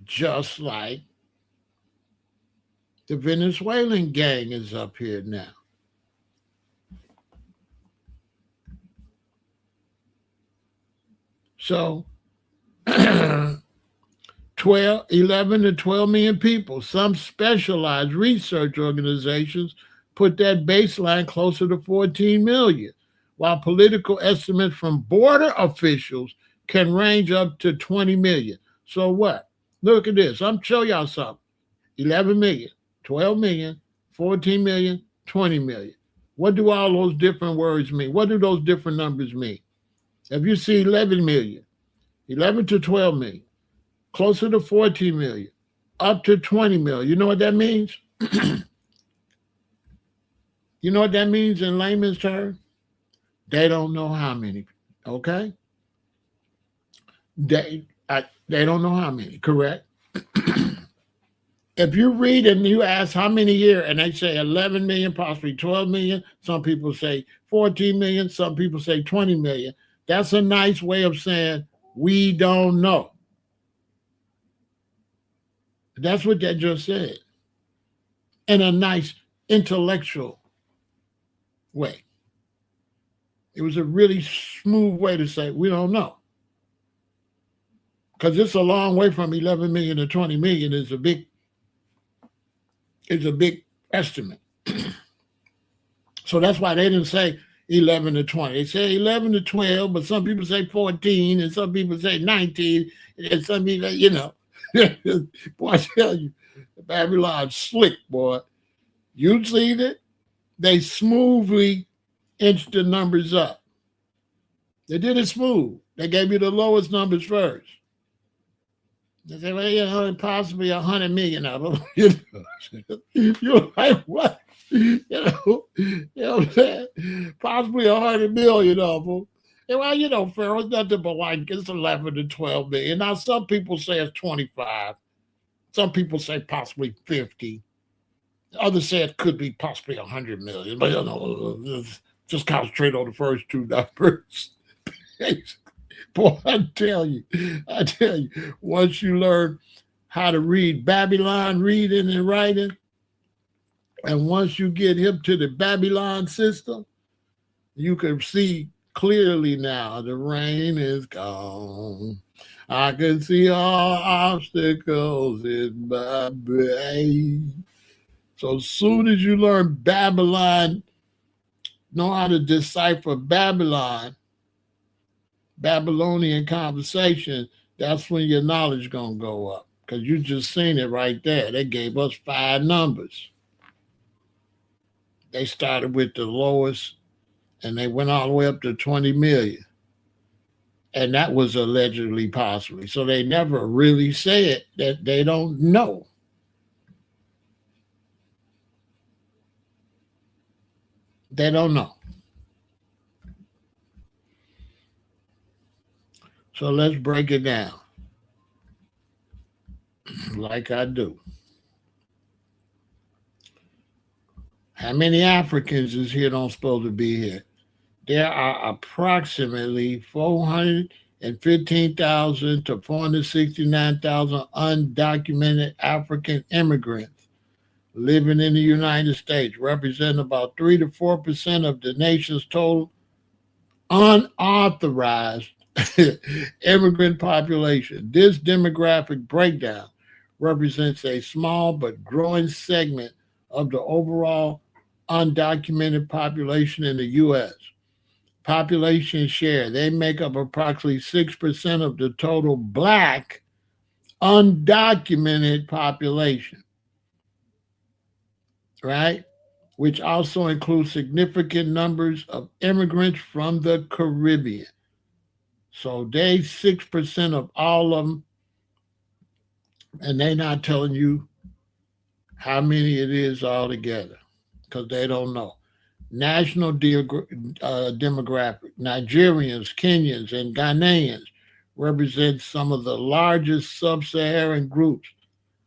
Just like the Venezuelan gang is up here now. So 11 to 12 million people. Some specialized research organizations put that baseline closer to 14 million, while political estimates from border officials can range up to 20 million. So what? Look at this. I'm showing y'all something. 11 million, 12 million, 14 million, 20 million. What do all those different words mean? What do those different numbers mean? If you see 11 million, 11 to 12 million, closer to 14 million, up to 20 million, you know what that means? You know what that means in layman's terms? They don't know how many, okay? They don't know how many, correct? If you read and you ask how many here, and they say 11 million, possibly 12 million, some people say 14 million, some people say 20 million. That's a nice way of saying we don't know. That's what that just said. In a nice intellectual way. It was a really smooth way to say we don't know. Because it's a long way from 11 million to 20 million is a big estimate. So that's why they didn't say 11 to 20. They say 11 to 12, but some people say 14, and some people say 19, and some people, you know. Boy, I tell you, Babylon's slick, boy. You seen it? They smoothly inched the numbers up. They did it smooth. They gave you the lowest numbers first. They say, well, you know, possibly 100 million of them. You're like, what? You know what I'm saying? Possibly 100 million of them. And well, you know, Pharaoh, it's nothing but like it's 11 to 12 million. Now, some people say it's 25. Some people say possibly 50. Others say it could be possibly 100 million. But, you know, just concentrate on the first two numbers. Boy, I tell you, once you learn how to read Babylon reading and writing, and once you get hip to the Babylon system, you can see clearly now the rain is gone. I can see all obstacles in my way. So as soon as you learn Babylon, know how to decipher Babylonian conversation, that's when your knowledge gonna go up. Because you just seen it right there. They gave us 5 numbers. They started with the lowest and they went all the way up to 20 million. And that was allegedly possibly. So they never really said that they don't know. They don't know. So let's break it down like I do. How many Africans is here don't supposed to be here? There are approximately 415,000 to 469,000 undocumented African immigrants living in the United States, representing about 3 to 4% of the nation's total unauthorized immigrant population. This demographic breakdown represents a small but growing segment of the overall undocumented population in the U.S. Population share, they make up approximately 6% of the total black undocumented population, right? Which also includes significant numbers of immigrants from the Caribbean. So they 6% of all of them, and they're not telling you how many it is altogether because they don't know. National demographic, Nigerians, Kenyans, and Ghanaians represent some of the largest sub-Saharan groups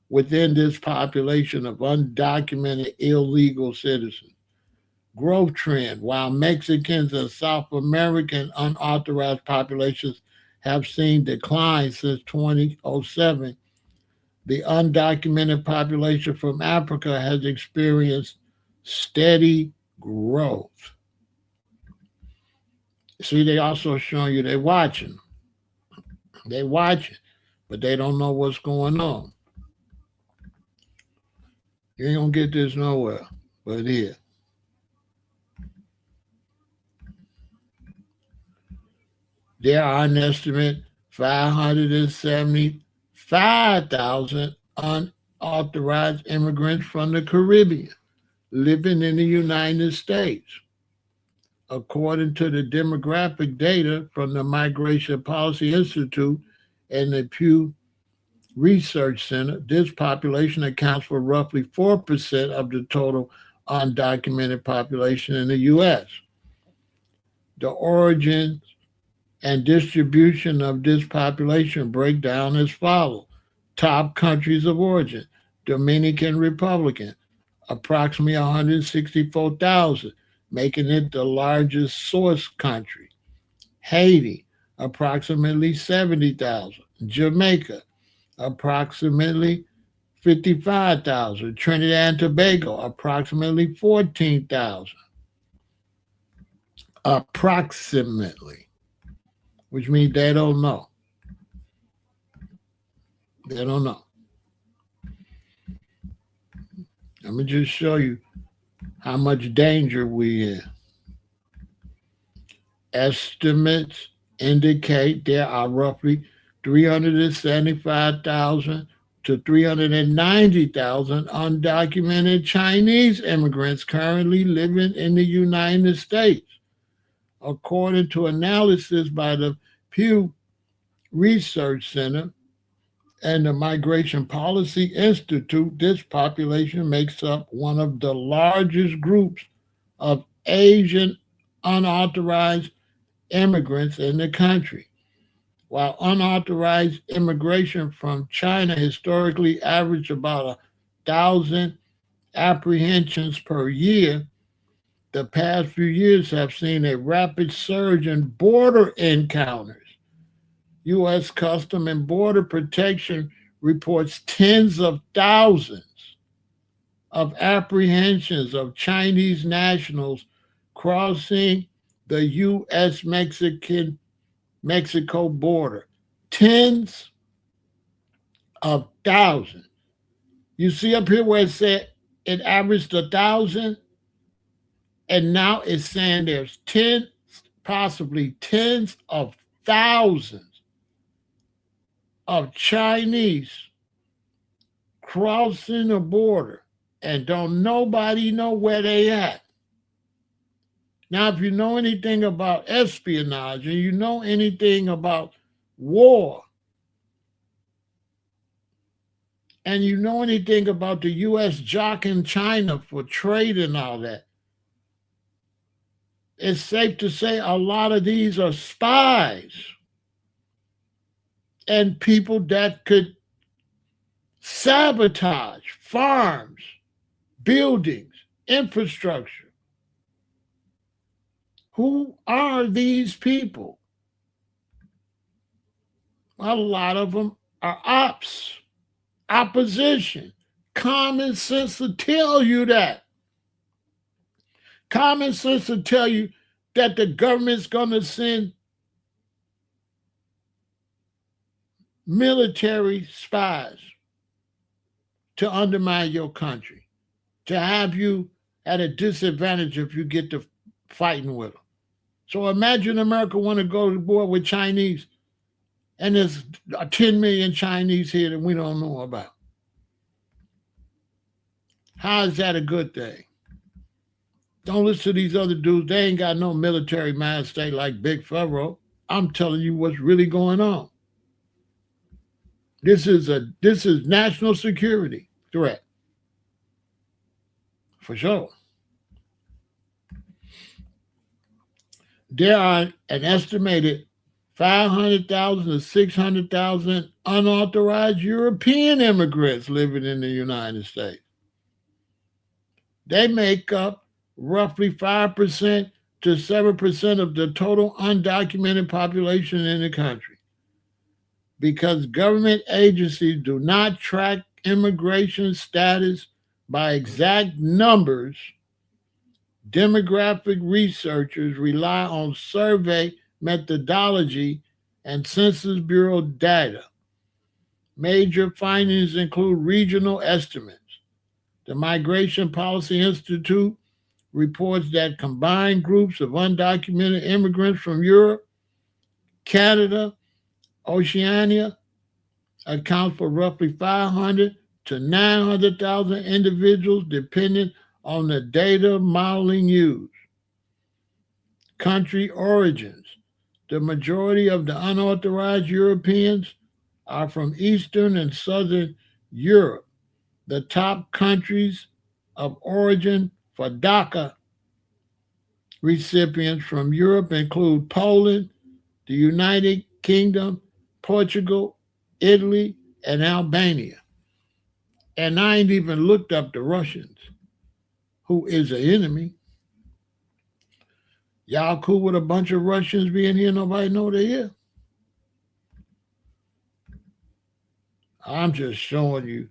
within this population of undocumented illegal citizens. Growth trend, while Mexicans and South American unauthorized populations have seen decline since 2007, the undocumented population from Africa has experienced steady growth. See, they also showing you they're watching. They watching, but they don't know what's going on. You ain't gonna get this nowhere but here. There are an estimate 575,000 unauthorized immigrants from the Caribbean living in the United States. According to the demographic data from the Migration Policy Institute and the Pew Research Center, this population accounts for roughly 4% of the total undocumented population in the U.S. The origins and distribution of this population break down as follows. Top countries of origin: Dominican Republic, approximately 164,000, making it the largest source country. Haiti, approximately 70,000. Jamaica, approximately 55,000. Trinidad and Tobago, approximately 14,000. Approximately, which means they don't know. They don't know. Let me just show you how much danger we in. Estimates indicate there are roughly 375,000 to 390,000 undocumented Chinese immigrants currently living in the United States. According to analysis by the Pew Research Center and the Migration Policy Institute, this population makes up one of the largest groups of Asian unauthorized immigrants in the country. While unauthorized immigration from China historically averaged about 1,000 apprehensions per year, the past few years have seen a rapid surge in border encounters. U.S. Custom and Border Protection reports tens of thousands of apprehensions of Chinese nationals crossing the U.S. Mexico border. Tens of thousands. You see up here where it said it averaged 1,000, and now it's saying there's tens, possibly tens of thousands of Chinese crossing the border, and don't nobody know where they at. Now, if you know anything about espionage and you know anything about war, and you know anything about the U.S. jocking China for trade and all that, it's safe to say a lot of these are spies and people that could sabotage farms, buildings, infrastructure. Who are these people? A lot of them are ops, opposition. Common sense will tell you that. Common sense will tell you that the government's going to send military spies to undermine your country, to have you at a disadvantage if you get to fighting with them. So imagine America want to go to war with Chinese, and there's 10 million Chinese here that we don't know about. How is that a good thing? Don't listen to these other dudes. They ain't got no military mind state like Big Pharaoh. I'm telling you what's really going on. This is national security threat. For sure. There are an estimated 500,000 to 600,000 unauthorized European immigrants living in the United States. They make up roughly 5% to 7% of the total undocumented population in the country. Because government agencies do not track immigration status by exact numbers, demographic researchers rely on survey methodology and Census Bureau data. Major findings include regional estimates. The Migration Policy Institute reports that combined groups of undocumented immigrants from Europe, Canada, Oceania account for roughly 500 to 900,000 individuals depending on the data modeling used. Country origins. The majority of the unauthorized Europeans are from Eastern and Southern Europe. The top countries of origin for DACA recipients from Europe include Poland, the United Kingdom, Portugal, Italy, and Albania. And I ain't even looked up the Russians, who is an enemy. Y'all cool with a bunch of Russians being here? Nobody know they're here. I'm just showing you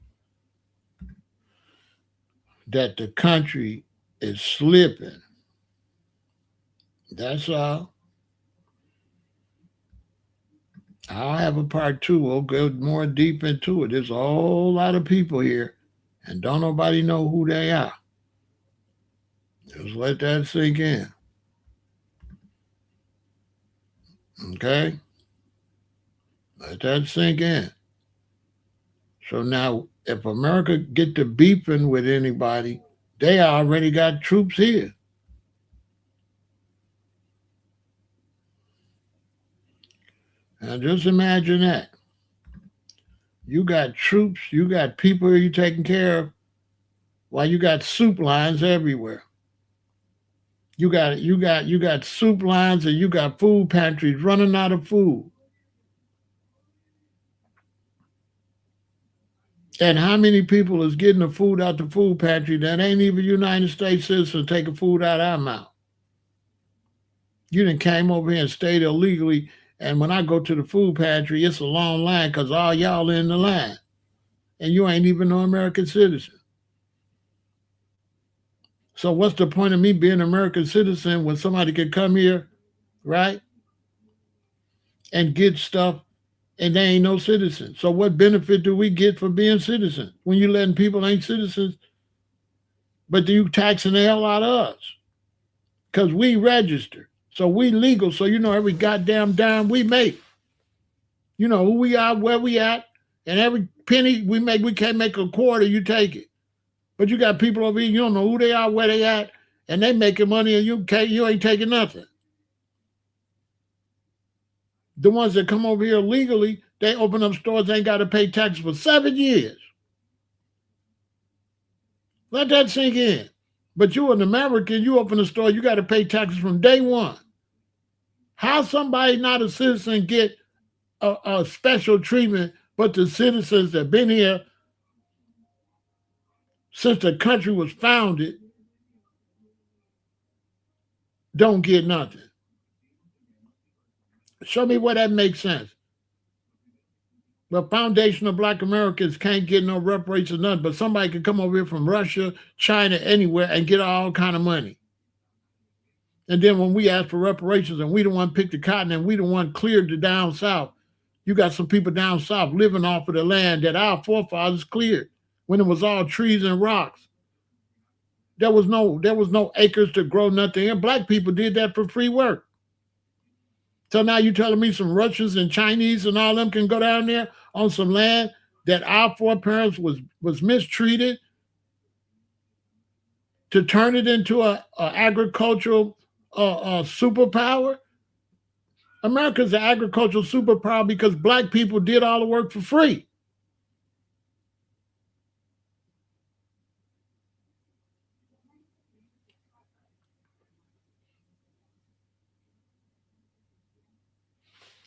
that the country is slipping. That's all. I'll have a part two. We'll go more deep into it. There's a whole lot of people here, and don't nobody know who they are. Just let that sink in. Okay? Let that sink in. So now, if America get to beefing with anybody, they already got troops here. Now just imagine that. You got troops, you got people you're taking care of, while you got soup lines everywhere. You got soup lines and you got food pantries running out of food. And how many people is getting the food out the food pantry that ain't even United States citizens taking food out of our mouth? You done came over here and stayed illegally, and when I go to the food pantry, it's a long line because all y'all in the line. And you ain't even no American citizen. So what's the point of me being an American citizen when somebody can come here, right, and get stuff and they ain't no citizen? So what benefit do we get for being citizens when you letting people ain't citizens, but you taxing the hell out of us? Because we registered. So we legal. So you know every goddamn dime we make. You know who we are, where we at, and every penny we make, we can't make a quarter, you take it. But you got people over here, you don't know who they are, where they at, and they making money and you ain't taking nothing. The ones that come over here legally, they open up stores, they ain't got to pay taxes for 7 years. Let that sink in. But you an American, you open a store, you got to pay taxes from day one. How somebody not a citizen get a special treatment, but the citizens that been here since the country was founded don't get nothing? Show me where that makes sense. The foundation of Black Americans can't get no reparations, nothing, but somebody can come over here from Russia, China, anywhere and get all kind of money. And then when we ask for reparations and we the one picked the cotton and we the one cleared the down south, you got some people down south living off of the land that our forefathers cleared. when it was all trees and rocks. There was no acres to grow nothing. And black people did that for free work. So now you telling me some Russians and Chinese and all them can go down there on some land that our foreparents was mistreated to turn it into a agricultural superpower? America's an agricultural superpower because black people did all the work for free.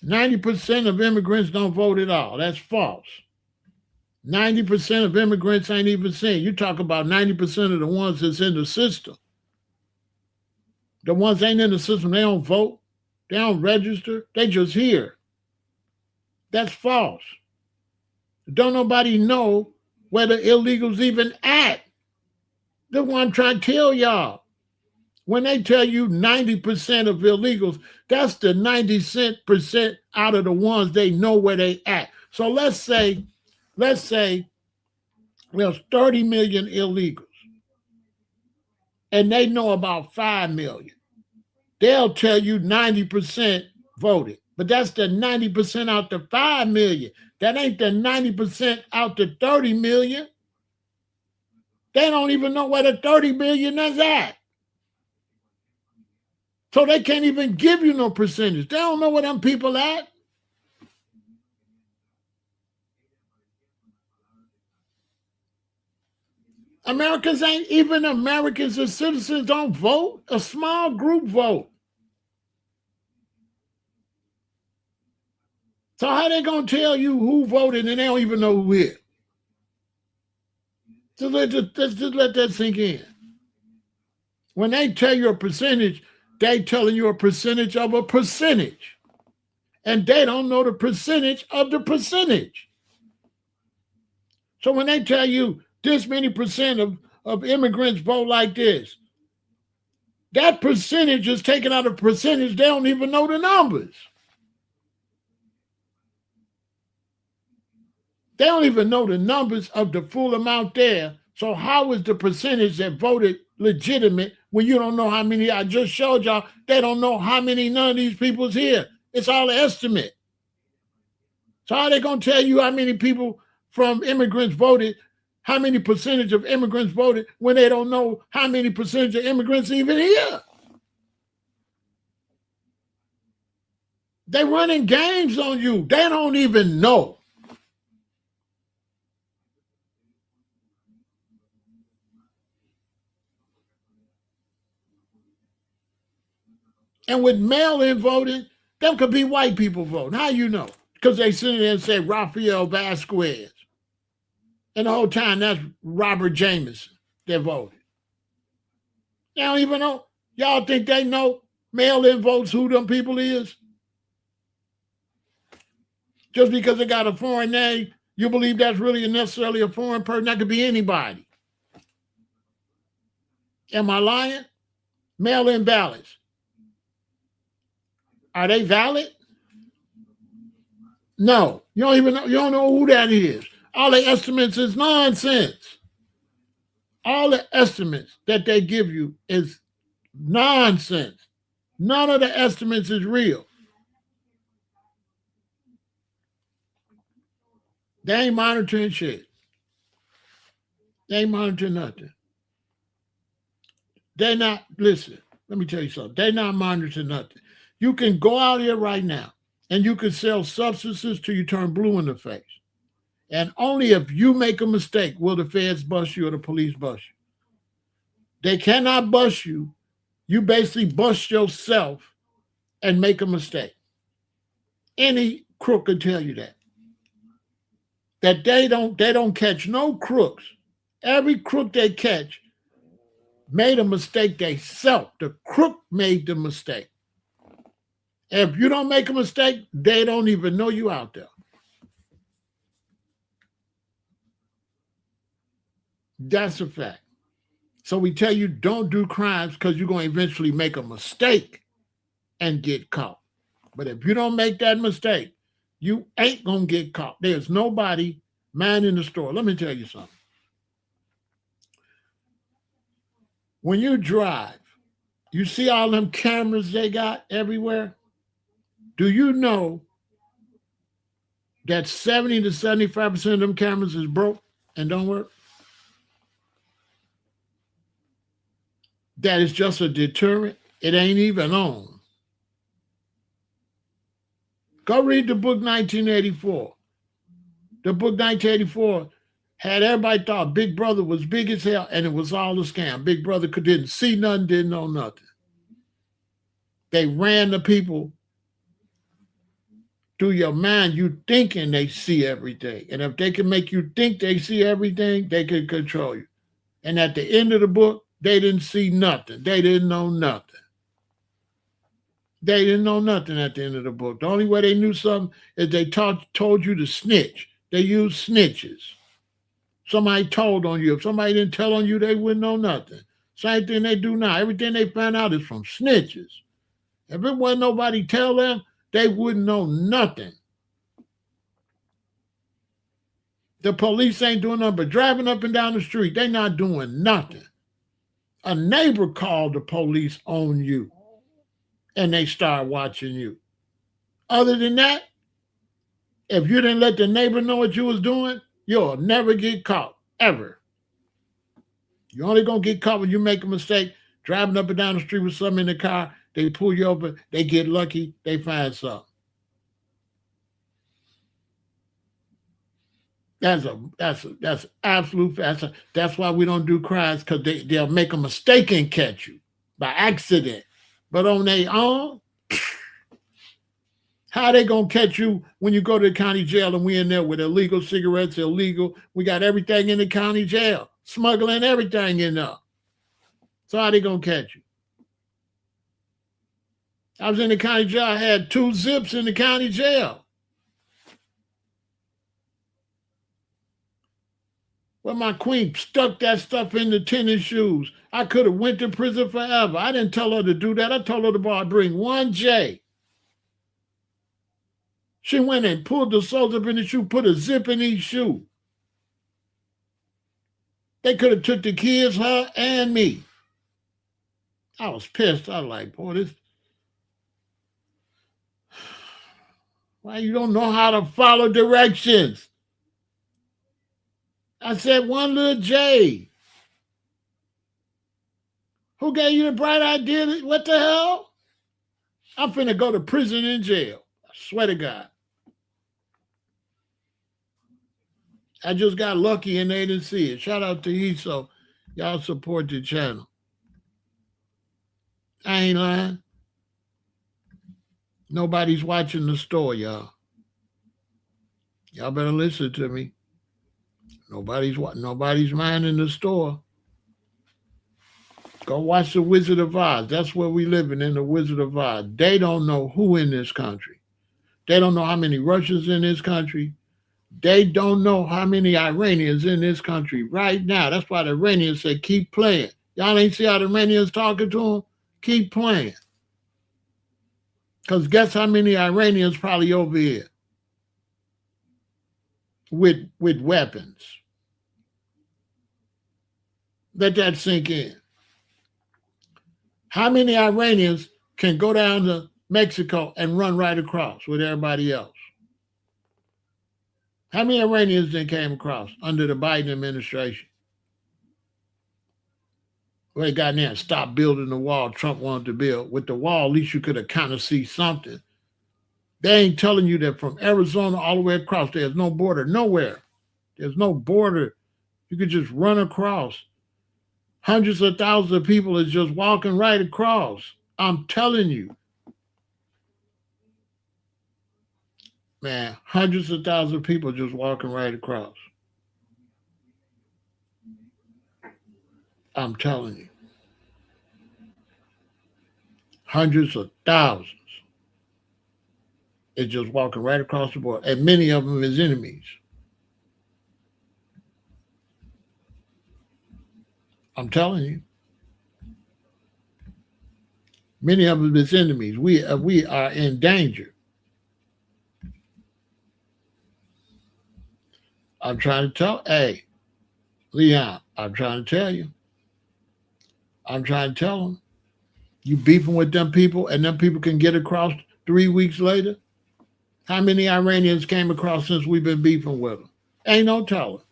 %90 of immigrants don't vote at all. That's false. 90% of immigrants ain't even seen. You talk about 90% of the ones that's in the system. The ones ain't in the system, they don't vote. They don't register. They just here. That's false. Don't nobody know where the illegals even at. That's what I'm trying to tell y'all. When they tell you 90% of illegals, that's the 90% out of the ones they know where they at. So let's say there's 30 million illegals and they know about 5 million. They'll tell you 90% voted, but that's the 90% out the 5 million. That ain't the 90% out the 30 million. They don't even know where the 30 million is at. So they can't even give you no percentage. They don't know where them people at. Americans ain't even Americans and citizens don't vote. A small group vote. So how they gonna tell you who voted and they don't even know who is? So let's just let that sink in. When they tell you a percentage, they telling you a percentage of a percentage. And they don't know the percentage of the percentage. So when they tell you this many percent of immigrants vote like this, that percentage is taken out of percentage. They don't even know the numbers. They don't even know the numbers of the full amount there. So how is the percentage that voted legitimate when you don't know how many? I just showed y'all, they don't know how many none of these people's here. It's all an estimate. So how are they going to tell you how many people from immigrants voted, how many percentage of immigrants voted when they don't know how many percentage of immigrants even here? They running games on you. They don't even know. And with mail-in voting, them could be white people voting. How you know? Because they sit there and say Rafael Vasquez. And the whole time that's Robert Jameson that voted. They don't even know. Y'all think they know mail-in votes who them people is? Just because they got a foreign name, you believe that's really necessarily a foreign person? That could be anybody. Am I lying? Mail-in ballots. Are they valid? No. You don't even know, you don't know who that is. All the estimates is nonsense. All the estimates that they give you is nonsense. None of the estimates is real. They ain't monitoring shit. They ain't monitoring nothing. They not, listen, let me tell you something. They not monitoring nothing. You can go out here right now and you can sell substances till you turn blue in the face. And only if you make a mistake will the feds bust you or the police bust you. They cannot bust you. You basically bust yourself and make a mistake. Any crook could tell you that. That they don't catch no crooks. Every crook they catch made a mistake they self. The crook made the mistake. If you don't make a mistake, they don't even know you out there. That's a fact. So we tell you don't do crimes because you're going to eventually make a mistake and get caught. But if you don't make that mistake, you ain't going to get caught. There's nobody minding the store. Let me tell you something. When you drive, you see all them cameras they got everywhere? Do you know that 70 to 75% of them cameras is broke and don't work? That is just a deterrent. It ain't even on. Go read the book 1984. The book 1984 had everybody thought Big Brother was big as hell, and it was all a scam. Big Brother didn't see nothing, didn't know nothing. They ran the people through your mind. You thinking they see everything. And if they can make you think they see everything, they can control you. And at the end of the book, they didn't see nothing. They didn't know nothing. They didn't know nothing at the end of the book. The only way they knew something is they told you to snitch. They used snitches. Somebody told on you. If somebody didn't tell on you, they wouldn't know nothing. Same thing they do now. Everything they find out is from snitches. If it wasn't nobody tell them, they wouldn't know nothing. The police ain't doing nothing but driving up and down the street. They not doing nothing. A neighbor called the police on you, and they start watching you. Other than that, if you didn't let the neighbor know what you was doing, you'll never get caught, ever. You're only going to get caught when you make a mistake, driving up and down the street with something in the car. They pull you over, they get lucky, they find something. That's absolute. That's why we don't do crimes, because they'll make a mistake and catch you by accident. But on their own, how they gonna catch you when you go to the county jail and we in there with illegal cigarettes, illegal? We got everything in the county jail, smuggling everything in there. So how they gonna catch you? I was in the county jail. I had 2 zips in the county jail. Well, my queen stuck that stuff in the tennis shoes. I could have went to prison forever. I didn't tell her to do that. I told her to bring 1J. She went and pulled the soles up in the shoe, put a zip in each shoe. They could have took the kids, her, and me. I was pissed. I was like, boy, this... Why you don't know how to follow directions? I said, 1 little J. Who gave you the bright idea? What the hell? I'm finna go to prison and jail. I swear to God. I just got lucky and they didn't see it. Shout out to ESO. Y'all support the channel. I ain't lying. Nobody's watching the store, y'all. Y'all better listen to me. Nobody's minding the store. Go watch The Wizard of Oz. That's where we living, in The Wizard of Oz. They don't know who in this country. They don't know how many Russians in this country. They don't know how many Iranians in this country right now. That's why the Iranians say, keep playing. Y'all ain't see how the Iranians talking to them? Keep playing. Because guess how many Iranians probably over here with weapons? Let that sink in. How many Iranians can go down to Mexico and run right across with everybody else? How many Iranians then came across under the Biden administration? Well, they got in there and stopped building the wall Trump wanted to build. With the wall, at least you could have kind of see something. They ain't telling you that from Arizona all the way across, there's no border nowhere. There's no border. You could just run across. Hundreds of thousands of people is just walking right across. I'm telling you. Man, hundreds of thousands of people just walking right across. I'm telling you. Hundreds of thousands is just walking right across the board. And many of them is enemies. I'm telling you. Many of them is enemies. We are in danger. I'm trying to tell, hey, Leon, I'm trying to tell you. I'm trying to tell them. You beefing with them people, and them people can get across 3 weeks later. How many Iranians came across since we've been beefing with them? Ain't no telling.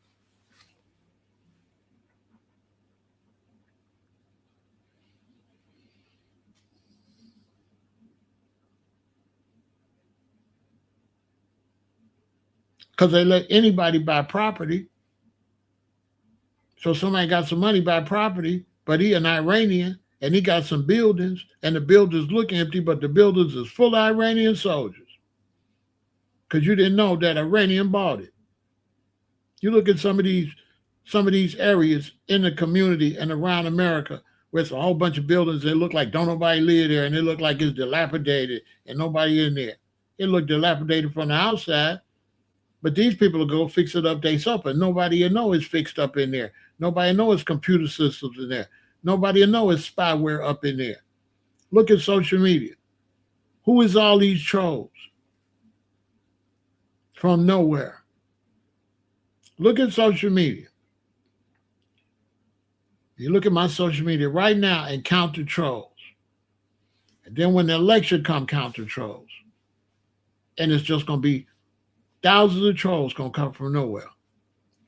Because they let anybody buy property. So somebody got some money buy property, but he an Iranian and he got some buildings, and the buildings look empty, but the buildings is full of Iranian soldiers. Because you didn't know that Iranian bought it. You look at some of these areas in the community and around America where it's a whole bunch of buildings that look like don't nobody live there, and it look like it's dilapidated and nobody in there. It look dilapidated from the outside, but these people will go fix it up themselves, and nobody will know it's fixed up in there. Nobody know it's computer systems in there. Nobody will know it's spyware up in there. Look at social media. Who is all these trolls from nowhere? Look at social media. You look at my social media right now and count the trolls. And then when the election come, count the trolls. And it's just going to be thousands of trolls going to come from nowhere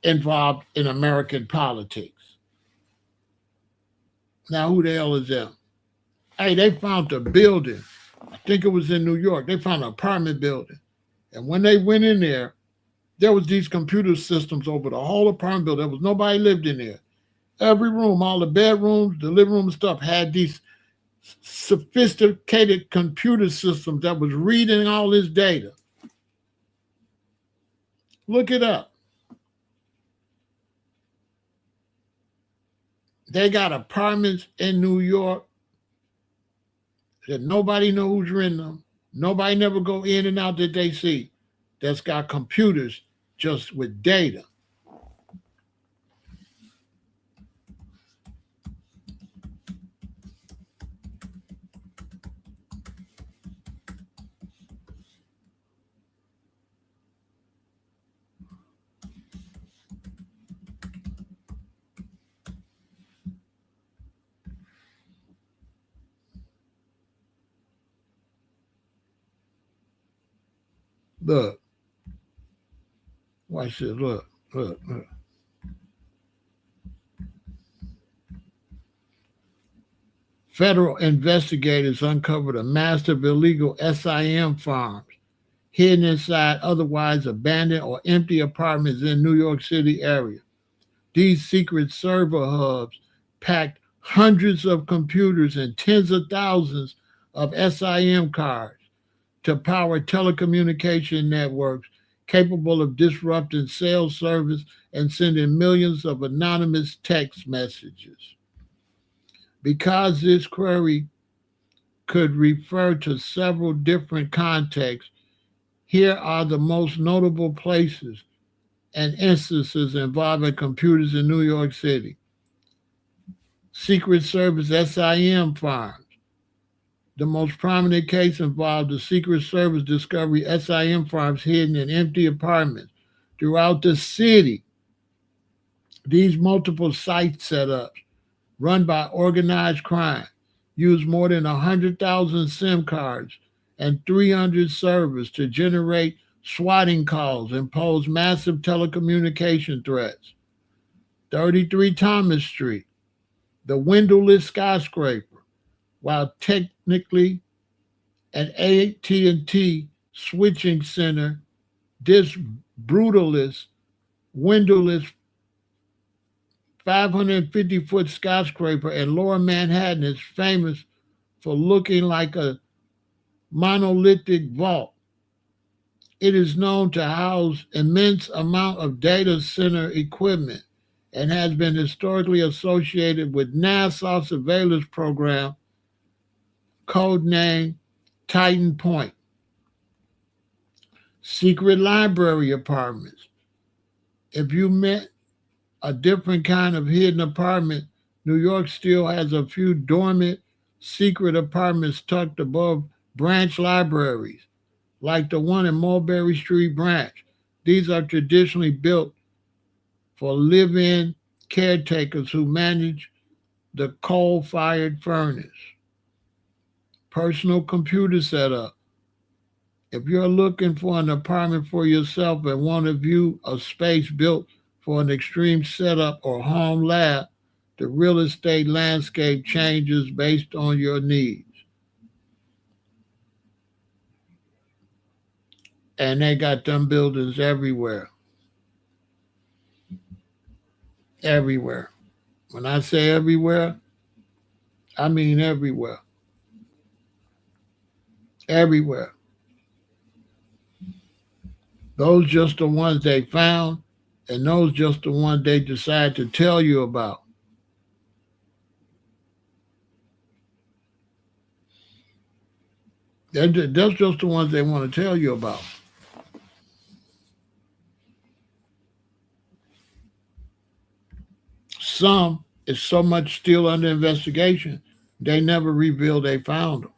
involved in American politics. Now, who the hell is them? Hey, they found a building. I think it was in New York. They found an apartment building. And when they went in there was these computer systems over the whole apartment building. There was nobody lived in there. Every room, all the bedrooms, the living room stuff had these sophisticated computer systems that was reading all this data. Look it up. They got apartments in New York that nobody knows who's in them. Nobody never go in and out that they see. That's got computers just with data. Look. Watch this. Look. Federal investigators uncovered a massive illegal SIM farms hidden inside otherwise abandoned or empty apartments in New York City area. These secret server hubs packed hundreds of computers and tens of thousands of SIM cards to power telecommunication networks capable of disrupting cell service and sending millions of anonymous text messages. Because this query could refer to several different contexts, here are the most notable places and instances involving computers in New York City. Secret Service SIM farms. The most prominent case involved the Secret Service discovery SIM farms hidden in empty apartments throughout the city. These multiple site setups, run by organized crime, use more than 100,000 SIM cards and 300 servers to generate swatting calls and pose massive telecommunication threats. 33 Thomas Street, the windowless skyscraper, while technically an AT&T switching center, this brutalist, windowless 550-foot skyscraper in lower Manhattan is famous for looking like a monolithic vault. It is known to house immense amount of data center equipment and has been historically associated with NASA surveillance program codenamed Titan Point. Secret library apartments. If you met a different kind of hidden apartment, New York still has a few dormant secret apartments tucked above branch libraries, like the one in Mulberry Street branch. These are traditionally built for live-in caretakers who manage the coal-fired furnace, personal computer setup. If you're looking for an apartment for yourself and want to view a space built for an extreme setup or home lab, the real estate landscape changes based on your needs. And they got them buildings everywhere. Everywhere. When I say everywhere, I mean everywhere. Everywhere. Those just the ones they found, and those just the ones they decide to tell you about. That's just the ones they want to tell you about. Some is so much still under investigation, they never reveal they found them.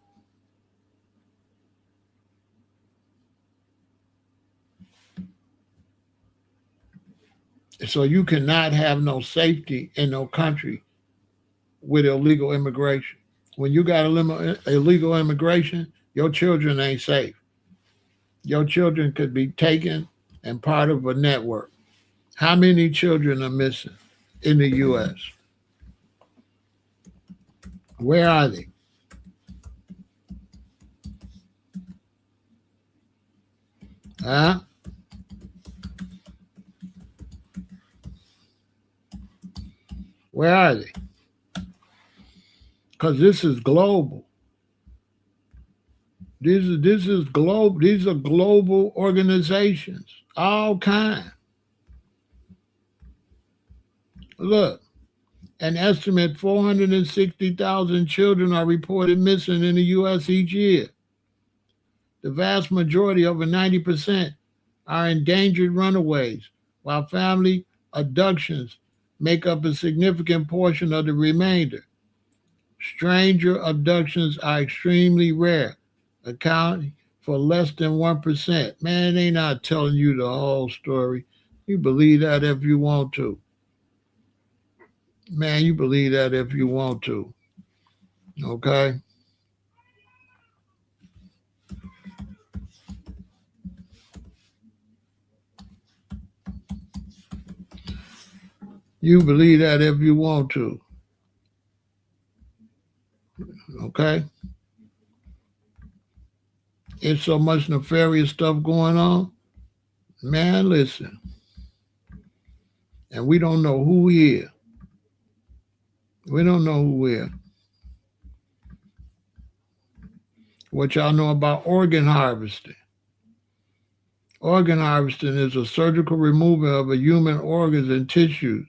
So you cannot have no safety in no country with illegal immigration. When you got illegal immigration, your children ain't safe. Your children could be taken and part of a network. How many children are missing in the U.S.? Where are they? Huh? Where are they? Because this is global. This is global. These are global organizations, all kind. Look, an estimate 460,000 children are reported missing in the U.S. each year. The vast majority, over 90%, are endangered runaways, while family abductions make up a significant portion of the remainder. Stranger abductions are extremely rare, accounting for less than 1%. Man, they not telling you the whole story. You believe that if you want to. Man, you believe that if you want to. Okay? You believe that if you want to. Okay? It's so much nefarious stuff going on. Man, listen. And we don't know who he is. We don't know who we are. What y'all know about organ harvesting? Organ harvesting is a surgical removal of a human organs and tissues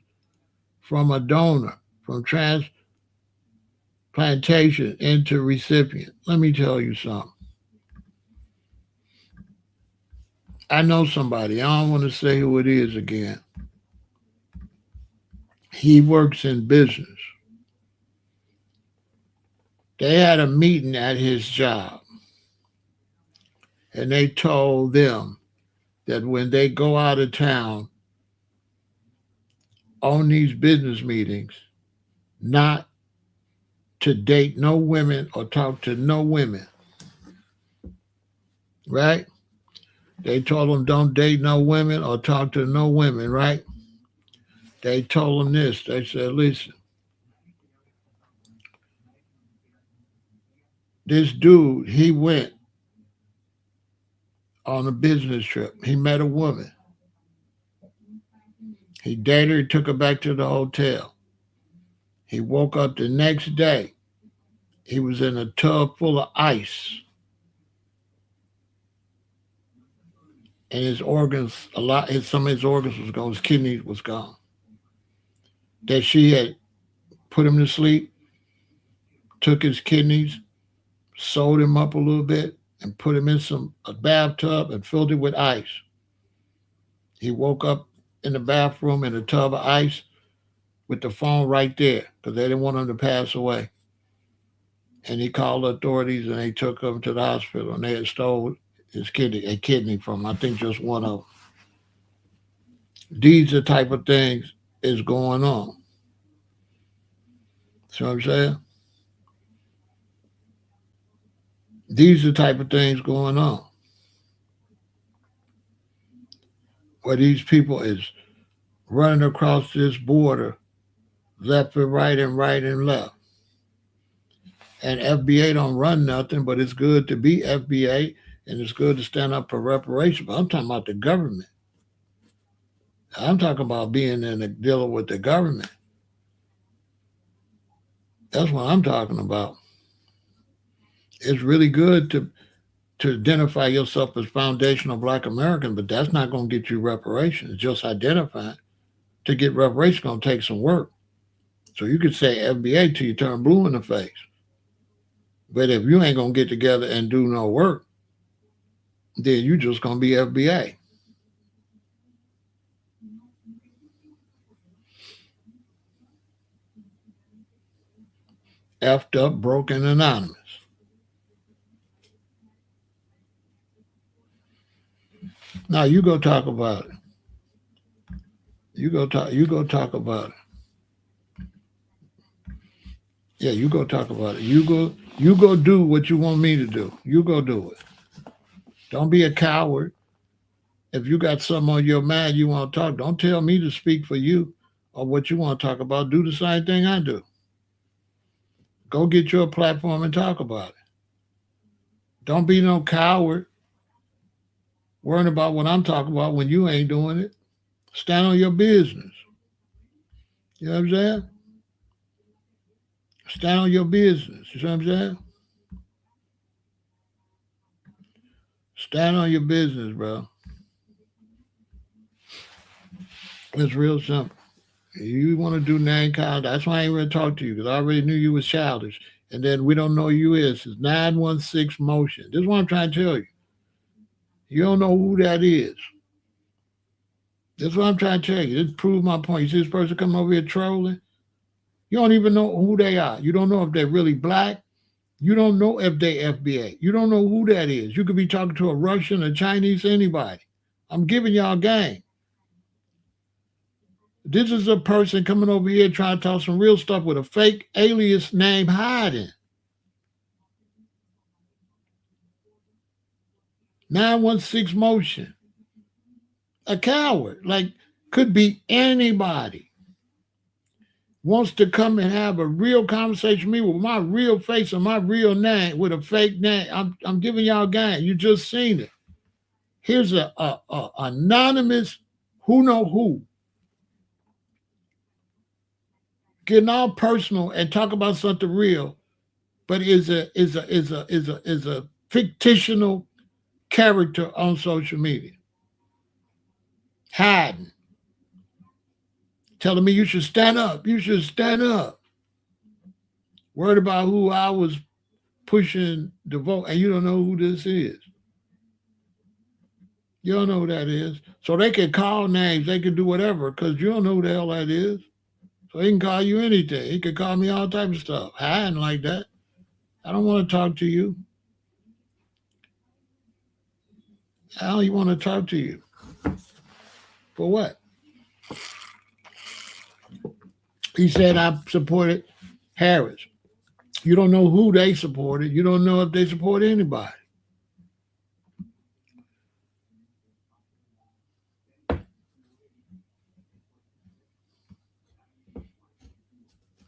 from a donor, from transplantation into recipient. Let me tell you something. I know somebody. I don't want to say who it is again. He works in business. They had a meeting at his job, and they told them that when they go out of town on these business meetings, not to date no women or talk to no women, right? They told them don't date no women or talk to no women, right? They told them this. They said, listen, this dude, he went on a business trip. He met a woman. He dated her, he took her back to the hotel. He woke up the next day. He was in a tub full of ice. And his organs, some of his organs was gone, his kidneys was gone. That she had put him to sleep, took his kidneys, sewed him up a little bit, and put him in a bathtub and filled it with ice. He woke up in the bathroom in a tub of ice with the phone right there because they didn't want him to pass away. And he called the authorities and they took him to the hospital and they had stole a kidney from him. I think just one of them. These are the type of things is going on. See what I'm saying? These are the type of things going on where these people is running across this border left and right and left. And FBA don't run nothing, but it's good to be FBA and it's good to stand up for reparations. But I'm talking about the government. I'm talking about being in the dealing with the government. That's what I'm talking about. It's really good to identify yourself as foundational Black American, but that's not going to get you reparations. Just identifying to get reparations going to take some work. So you could say FBA till you turn blue in the face. But if you ain't going to get together and do no work, then you just going to be FBA. Effed up, broken, anonymous. Now you go talk about it. You go talk about it. Yeah, you go talk about it. You go do what you want me to do. You go do it. Don't be a coward. If you got something on your mind you want to talk, don't tell me to speak for you or what you want to talk about. Do the same thing I do. Go get your platform and talk about it. Don't be no coward worrying about what I'm talking about when you ain't doing it. Stand on your business. You know what I'm saying? Stand on your business. You know what I'm saying? Stand on your business, bro. It's real simple. You want to do name count. That's why I ain't really talk to you because I already knew you was childish. And then we don't know who you is. It's 916 motion. This is what I'm trying to tell you. You don't know who that is. That's what I'm trying to tell you. This proves my point. You see this person coming over here trolling? You don't even know who they are. You don't know if they're really black. You don't know if they FBA. You don't know who that is. You could be talking to a Russian, a Chinese, anybody. I'm giving y'all game. This is a person coming over here trying to talk some real stuff with a fake alias name hiding. 916 motion. A coward. Like, could be anybody. Wants to come and have a real conversation with me with my real face and my real name with a fake name. I'm giving y'all game. You just seen it. Here's a anonymous who know who getting all personal and talk about something real, but is a fictional character on social media. Hiding. Telling me you should stand up. You should stand up. Worried about who I was pushing the vote, and you don't know who this is. You don't know who that is. So they can call names, they can do whatever, because you don't know who the hell that is. So he can call you anything. He can call me all type of stuff. Hiding like that. I don't want to talk to you. I don't even want to talk to you. For what? He said I supported Harris. You don't know who they supported. You don't know if they support anybody.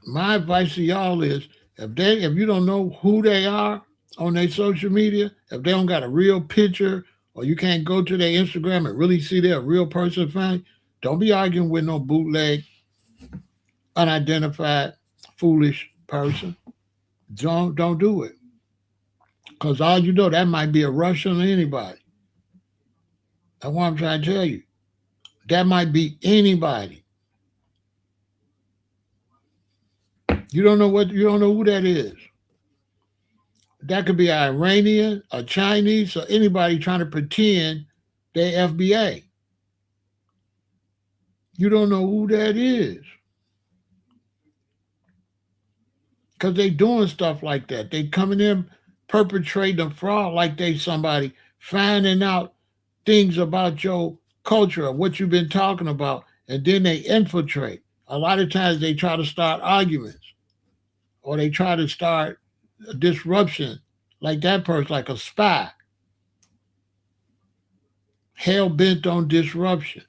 My advice to y'all is if you don't know who they are on their social media, if they don't got a real picture or you can't go to their Instagram and really see they're a real person, fine, don't be arguing with no bootleg, unidentified, foolish person. Don't do it. Because all you know, that might be a Russian or anybody. That's what I'm trying to tell you. That might be anybody. You don't know who that is. That could be an Iranian, a Chinese, or anybody trying to pretend they FBA. You don't know who that is. Because they doing stuff like that. They coming in perpetrating a fraud like they somebody, finding out things about your culture or what you've been talking about, and then they infiltrate. A lot of times they try to start arguments. or they try to start a disruption like that person, like a spy, hell bent on disruption.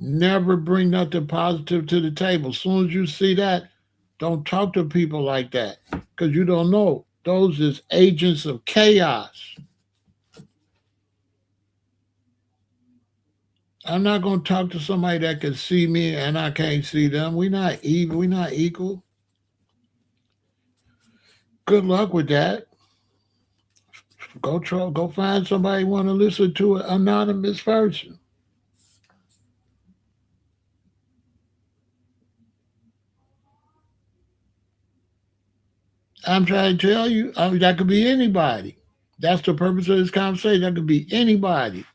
Never bring nothing positive to the table. As soon as you see that, don't talk to people like that because you don't know. Those is agents of chaos. I'm not going to talk to somebody that can see me and I can't see them. We're not even. We're not equal. Good luck with that. Go find somebody want to listen to an anonymous person. I'm trying to tell you, I mean, that could be anybody. That's the purpose of this conversation. That could be anybody.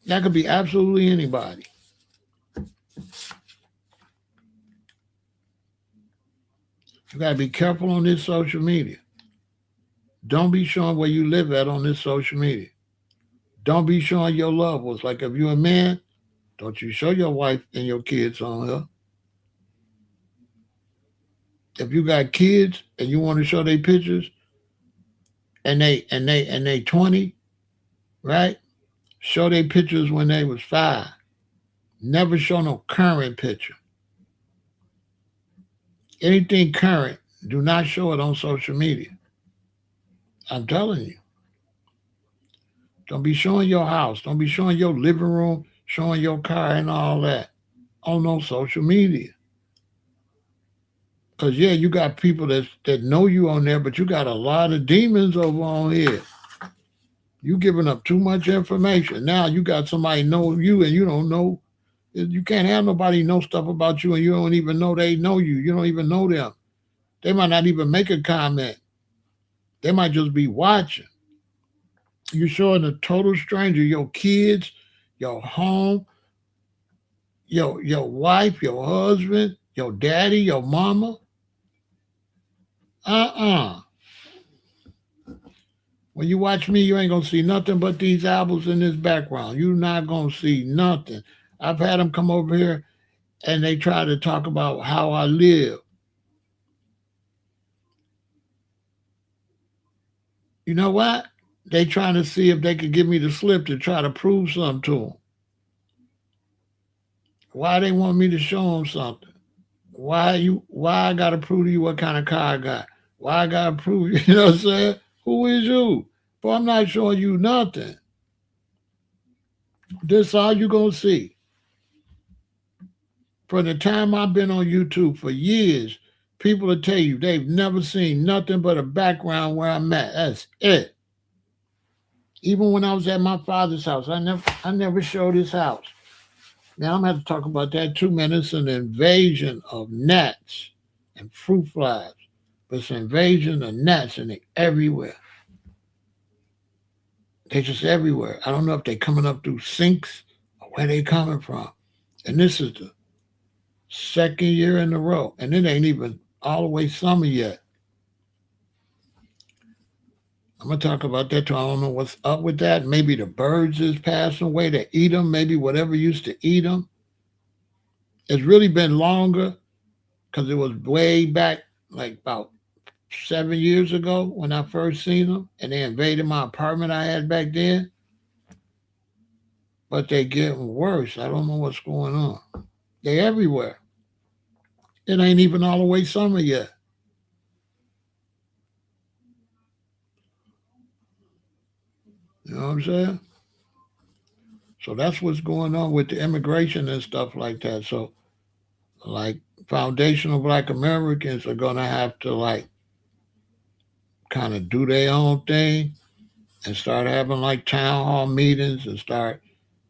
That could be absolutely anybody. You got to be careful on this social media. Don't be showing where you live at on this social media. Don't be showing your loved ones. Like if you're a man, don't you show your wife and your kids on her. If you got kids and you want to show their pictures and they 20, right? Show their pictures when they was 5. Never show no current picture. Anything current, do not show it on social media. I'm telling you. Don't be showing your house. Don't be showing your living room, showing your car and all that on no social media. Cause yeah, you got people that know you on there, but you got a lot of demons over on here. You giving up too much information. Now you got somebody know you and you don't know. You can't have nobody know stuff about you and you don't even know they know you. You don't even know them. They might not even make a comment. They might just be watching. You're showing a total stranger your kids, your home, your wife, your husband, your daddy, your mama. Uh-uh. When you watch me, you ain't gonna see nothing but these albums in this background. You're not gonna see nothing. I've had them come over here and they try to talk about how I live. You know what? They trying to see if they could give me the slip to try to prove something to them. Why they want me to show them something? Why I gotta prove to you what kind of car I got? Why I gotta prove you know what I'm saying? Who is you? But I'm not showing you nothing. This all you gonna see. From the time I've been on YouTube for years, people will tell you they've never seen nothing but a background where I'm at. That's it. Even when I was at my father's house, I never showed his house. Now I'm gonna have to talk about that too, man. It's an invasion of gnats and fruit flies. But it's an invasion of gnats and they everywhere. They just everywhere. I don't know if they coming up through sinks or where they coming from. And this is the second year in a row. And it ain't even all the way summer yet. I'm gonna talk about that too. I don't know what's up with that. Maybe the birds is passing away to eat them. Maybe whatever used to eat them. It's really been longer because it was way back, like about 7 years ago when I first seen them, and they invaded my apartment I had back then. But they getting worse. I don't know what's going on. They everywhere. It ain't even all the way summer yet. You know what I'm saying? So that's what's going on with the immigration and stuff like that. So like foundational black Americans are gonna have to like kind of do their own thing and start having like town hall meetings and start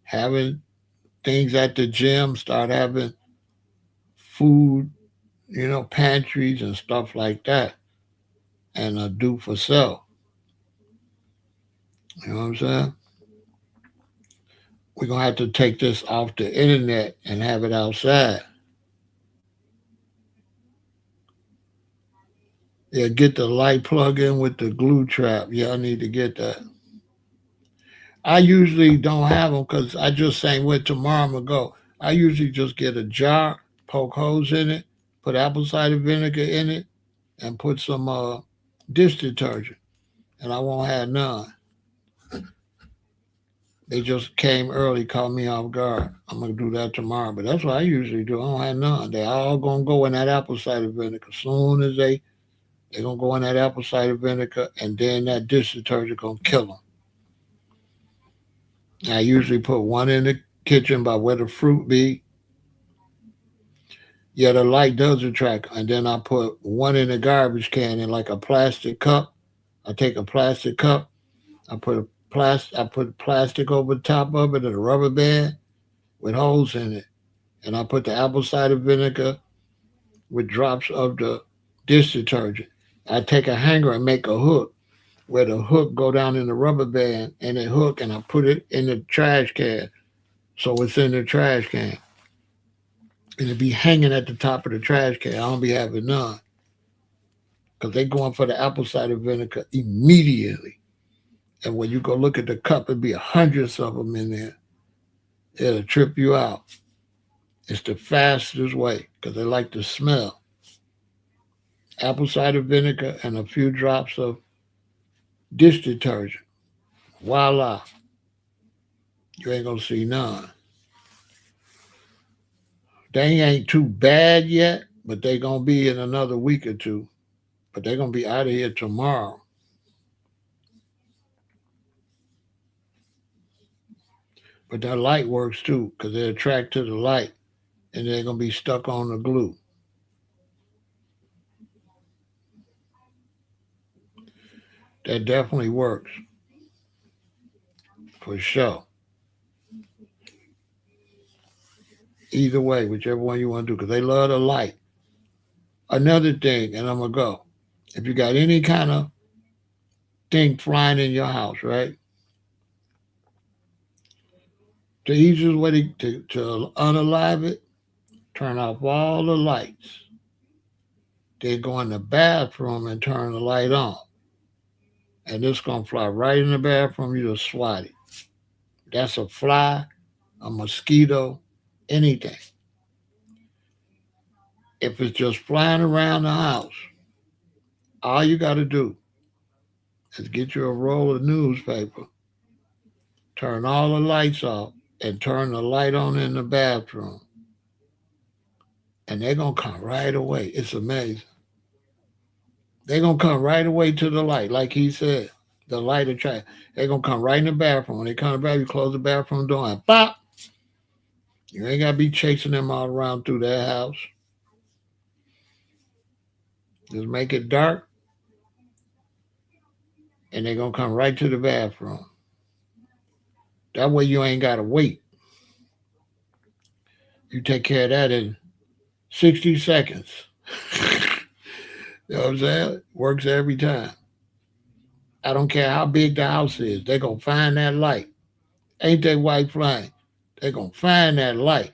having things at the gym, start having food, pantries and stuff like that, and do for sale. You know what I'm saying? We're gonna have to take this off the internet and have it outside. Yeah, get the light plug in with the glue trap. Yeah, I need to get that. I usually don't have them because I just saying where tomorrow I'm gonna go. I usually just get a jar, poke holes in it, put apple cider vinegar in it, and put some dish detergent, and I won't have none. They just came early, caught me off guard. I'm gonna do that tomorrow, but that's what I usually do. I don't have none. They all gonna go in that apple cider vinegar. As soon as they gonna go in that apple cider vinegar, and then that dish detergent gonna kill them. I usually put one in the kitchen by where the fruit be. Yeah, the light does attract, and then I put one in the garbage can in like a plastic cup. I take a plastic cup, I put plastic over the top of it and a rubber band with holes in it, and I put the apple cider vinegar with drops of the dish detergent. I take a hanger and make a hook where the hook go down in the rubber band and the hook, and I put it in the trash can, so it's in the trash can, and it be hanging at the top of the trash can. I don't be having none because they going for the apple cider vinegar immediately. And when you go look at the cup, it'd be hundreds of them in there. It'll trip you out. It's the fastest way because they like the smell. Apple cider vinegar and a few drops of dish detergent. Voila. You ain't gonna see none. They ain't too bad yet, but they gonna be in another week or two. But they gonna be out of here tomorrow. But that light works too, because they attract to the light and they're gonna be stuck on the glue. That definitely works for sure. Either way, whichever one you want to do, because they love the light. Another thing, and I'm gonna go. If you got any kind of thing flying in your house, right? The easiest way to unalive it, turn off all the lights. Then go in the bathroom and turn the light on. And it's gonna fly right in the bathroom, you just swat it. That's a fly, a mosquito, anything. If it's just flying around the house, all you gotta do is get you a roll of newspaper, turn all the lights off, and turn the light on in the bathroom. And they're gonna come right away. It's amazing. They're gonna come right away to the light, like he said. The light attract. They're gonna come right in the bathroom. When they come to the bathroom, you close the bathroom door and pop. You ain't gotta be chasing them all around through their house. Just make it dark, and they're gonna come right to the bathroom. That way you ain't gotta wait. You take care of that in 60 seconds. You know what I'm saying? Works every time. I don't care how big the house is. They're gonna find that light. Ain't they white flying? They're gonna find that light.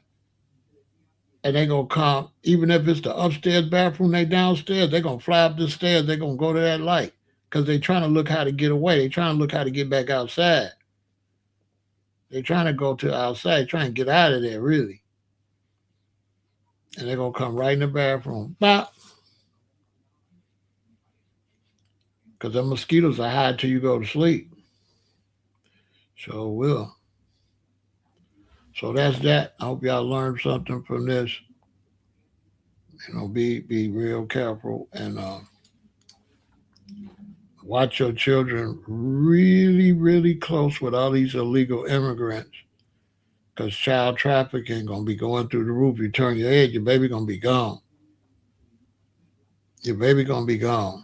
And they're gonna come, even if it's the upstairs bathroom, they downstairs, they're gonna fly up the stairs, they're gonna go to that light. Because they're trying to look how to get away. They're trying to look how to get back outside. They're trying to go to outside, trying to get out of there, really. And they're gonna come right in the bathroom. Bop. Because the mosquitoes are high till you go to sleep. So will. So that's that. I hope y'all learned something from this. Be real careful and watch your children really, really close with all these illegal immigrants. Because child trafficking gonna be going through the roof. You turn your head, your baby gonna be gone. Your baby gonna be gone.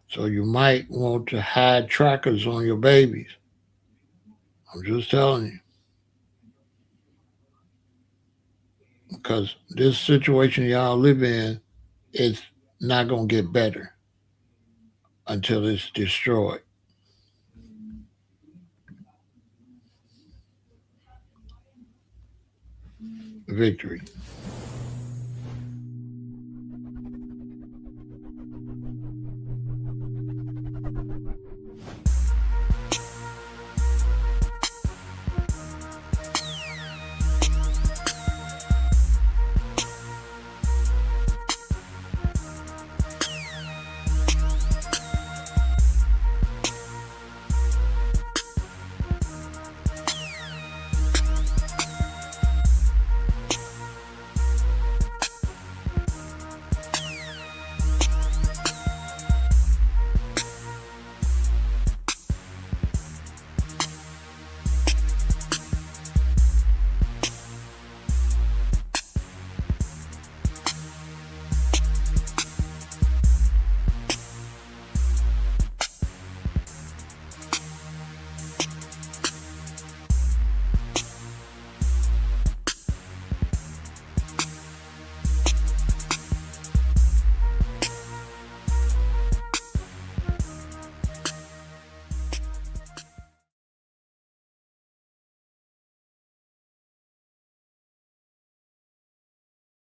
So you might want to hide trackers on your babies. I'm just telling you. Because this situation y'all live in is not gonna get better until it's destroyed. Victory.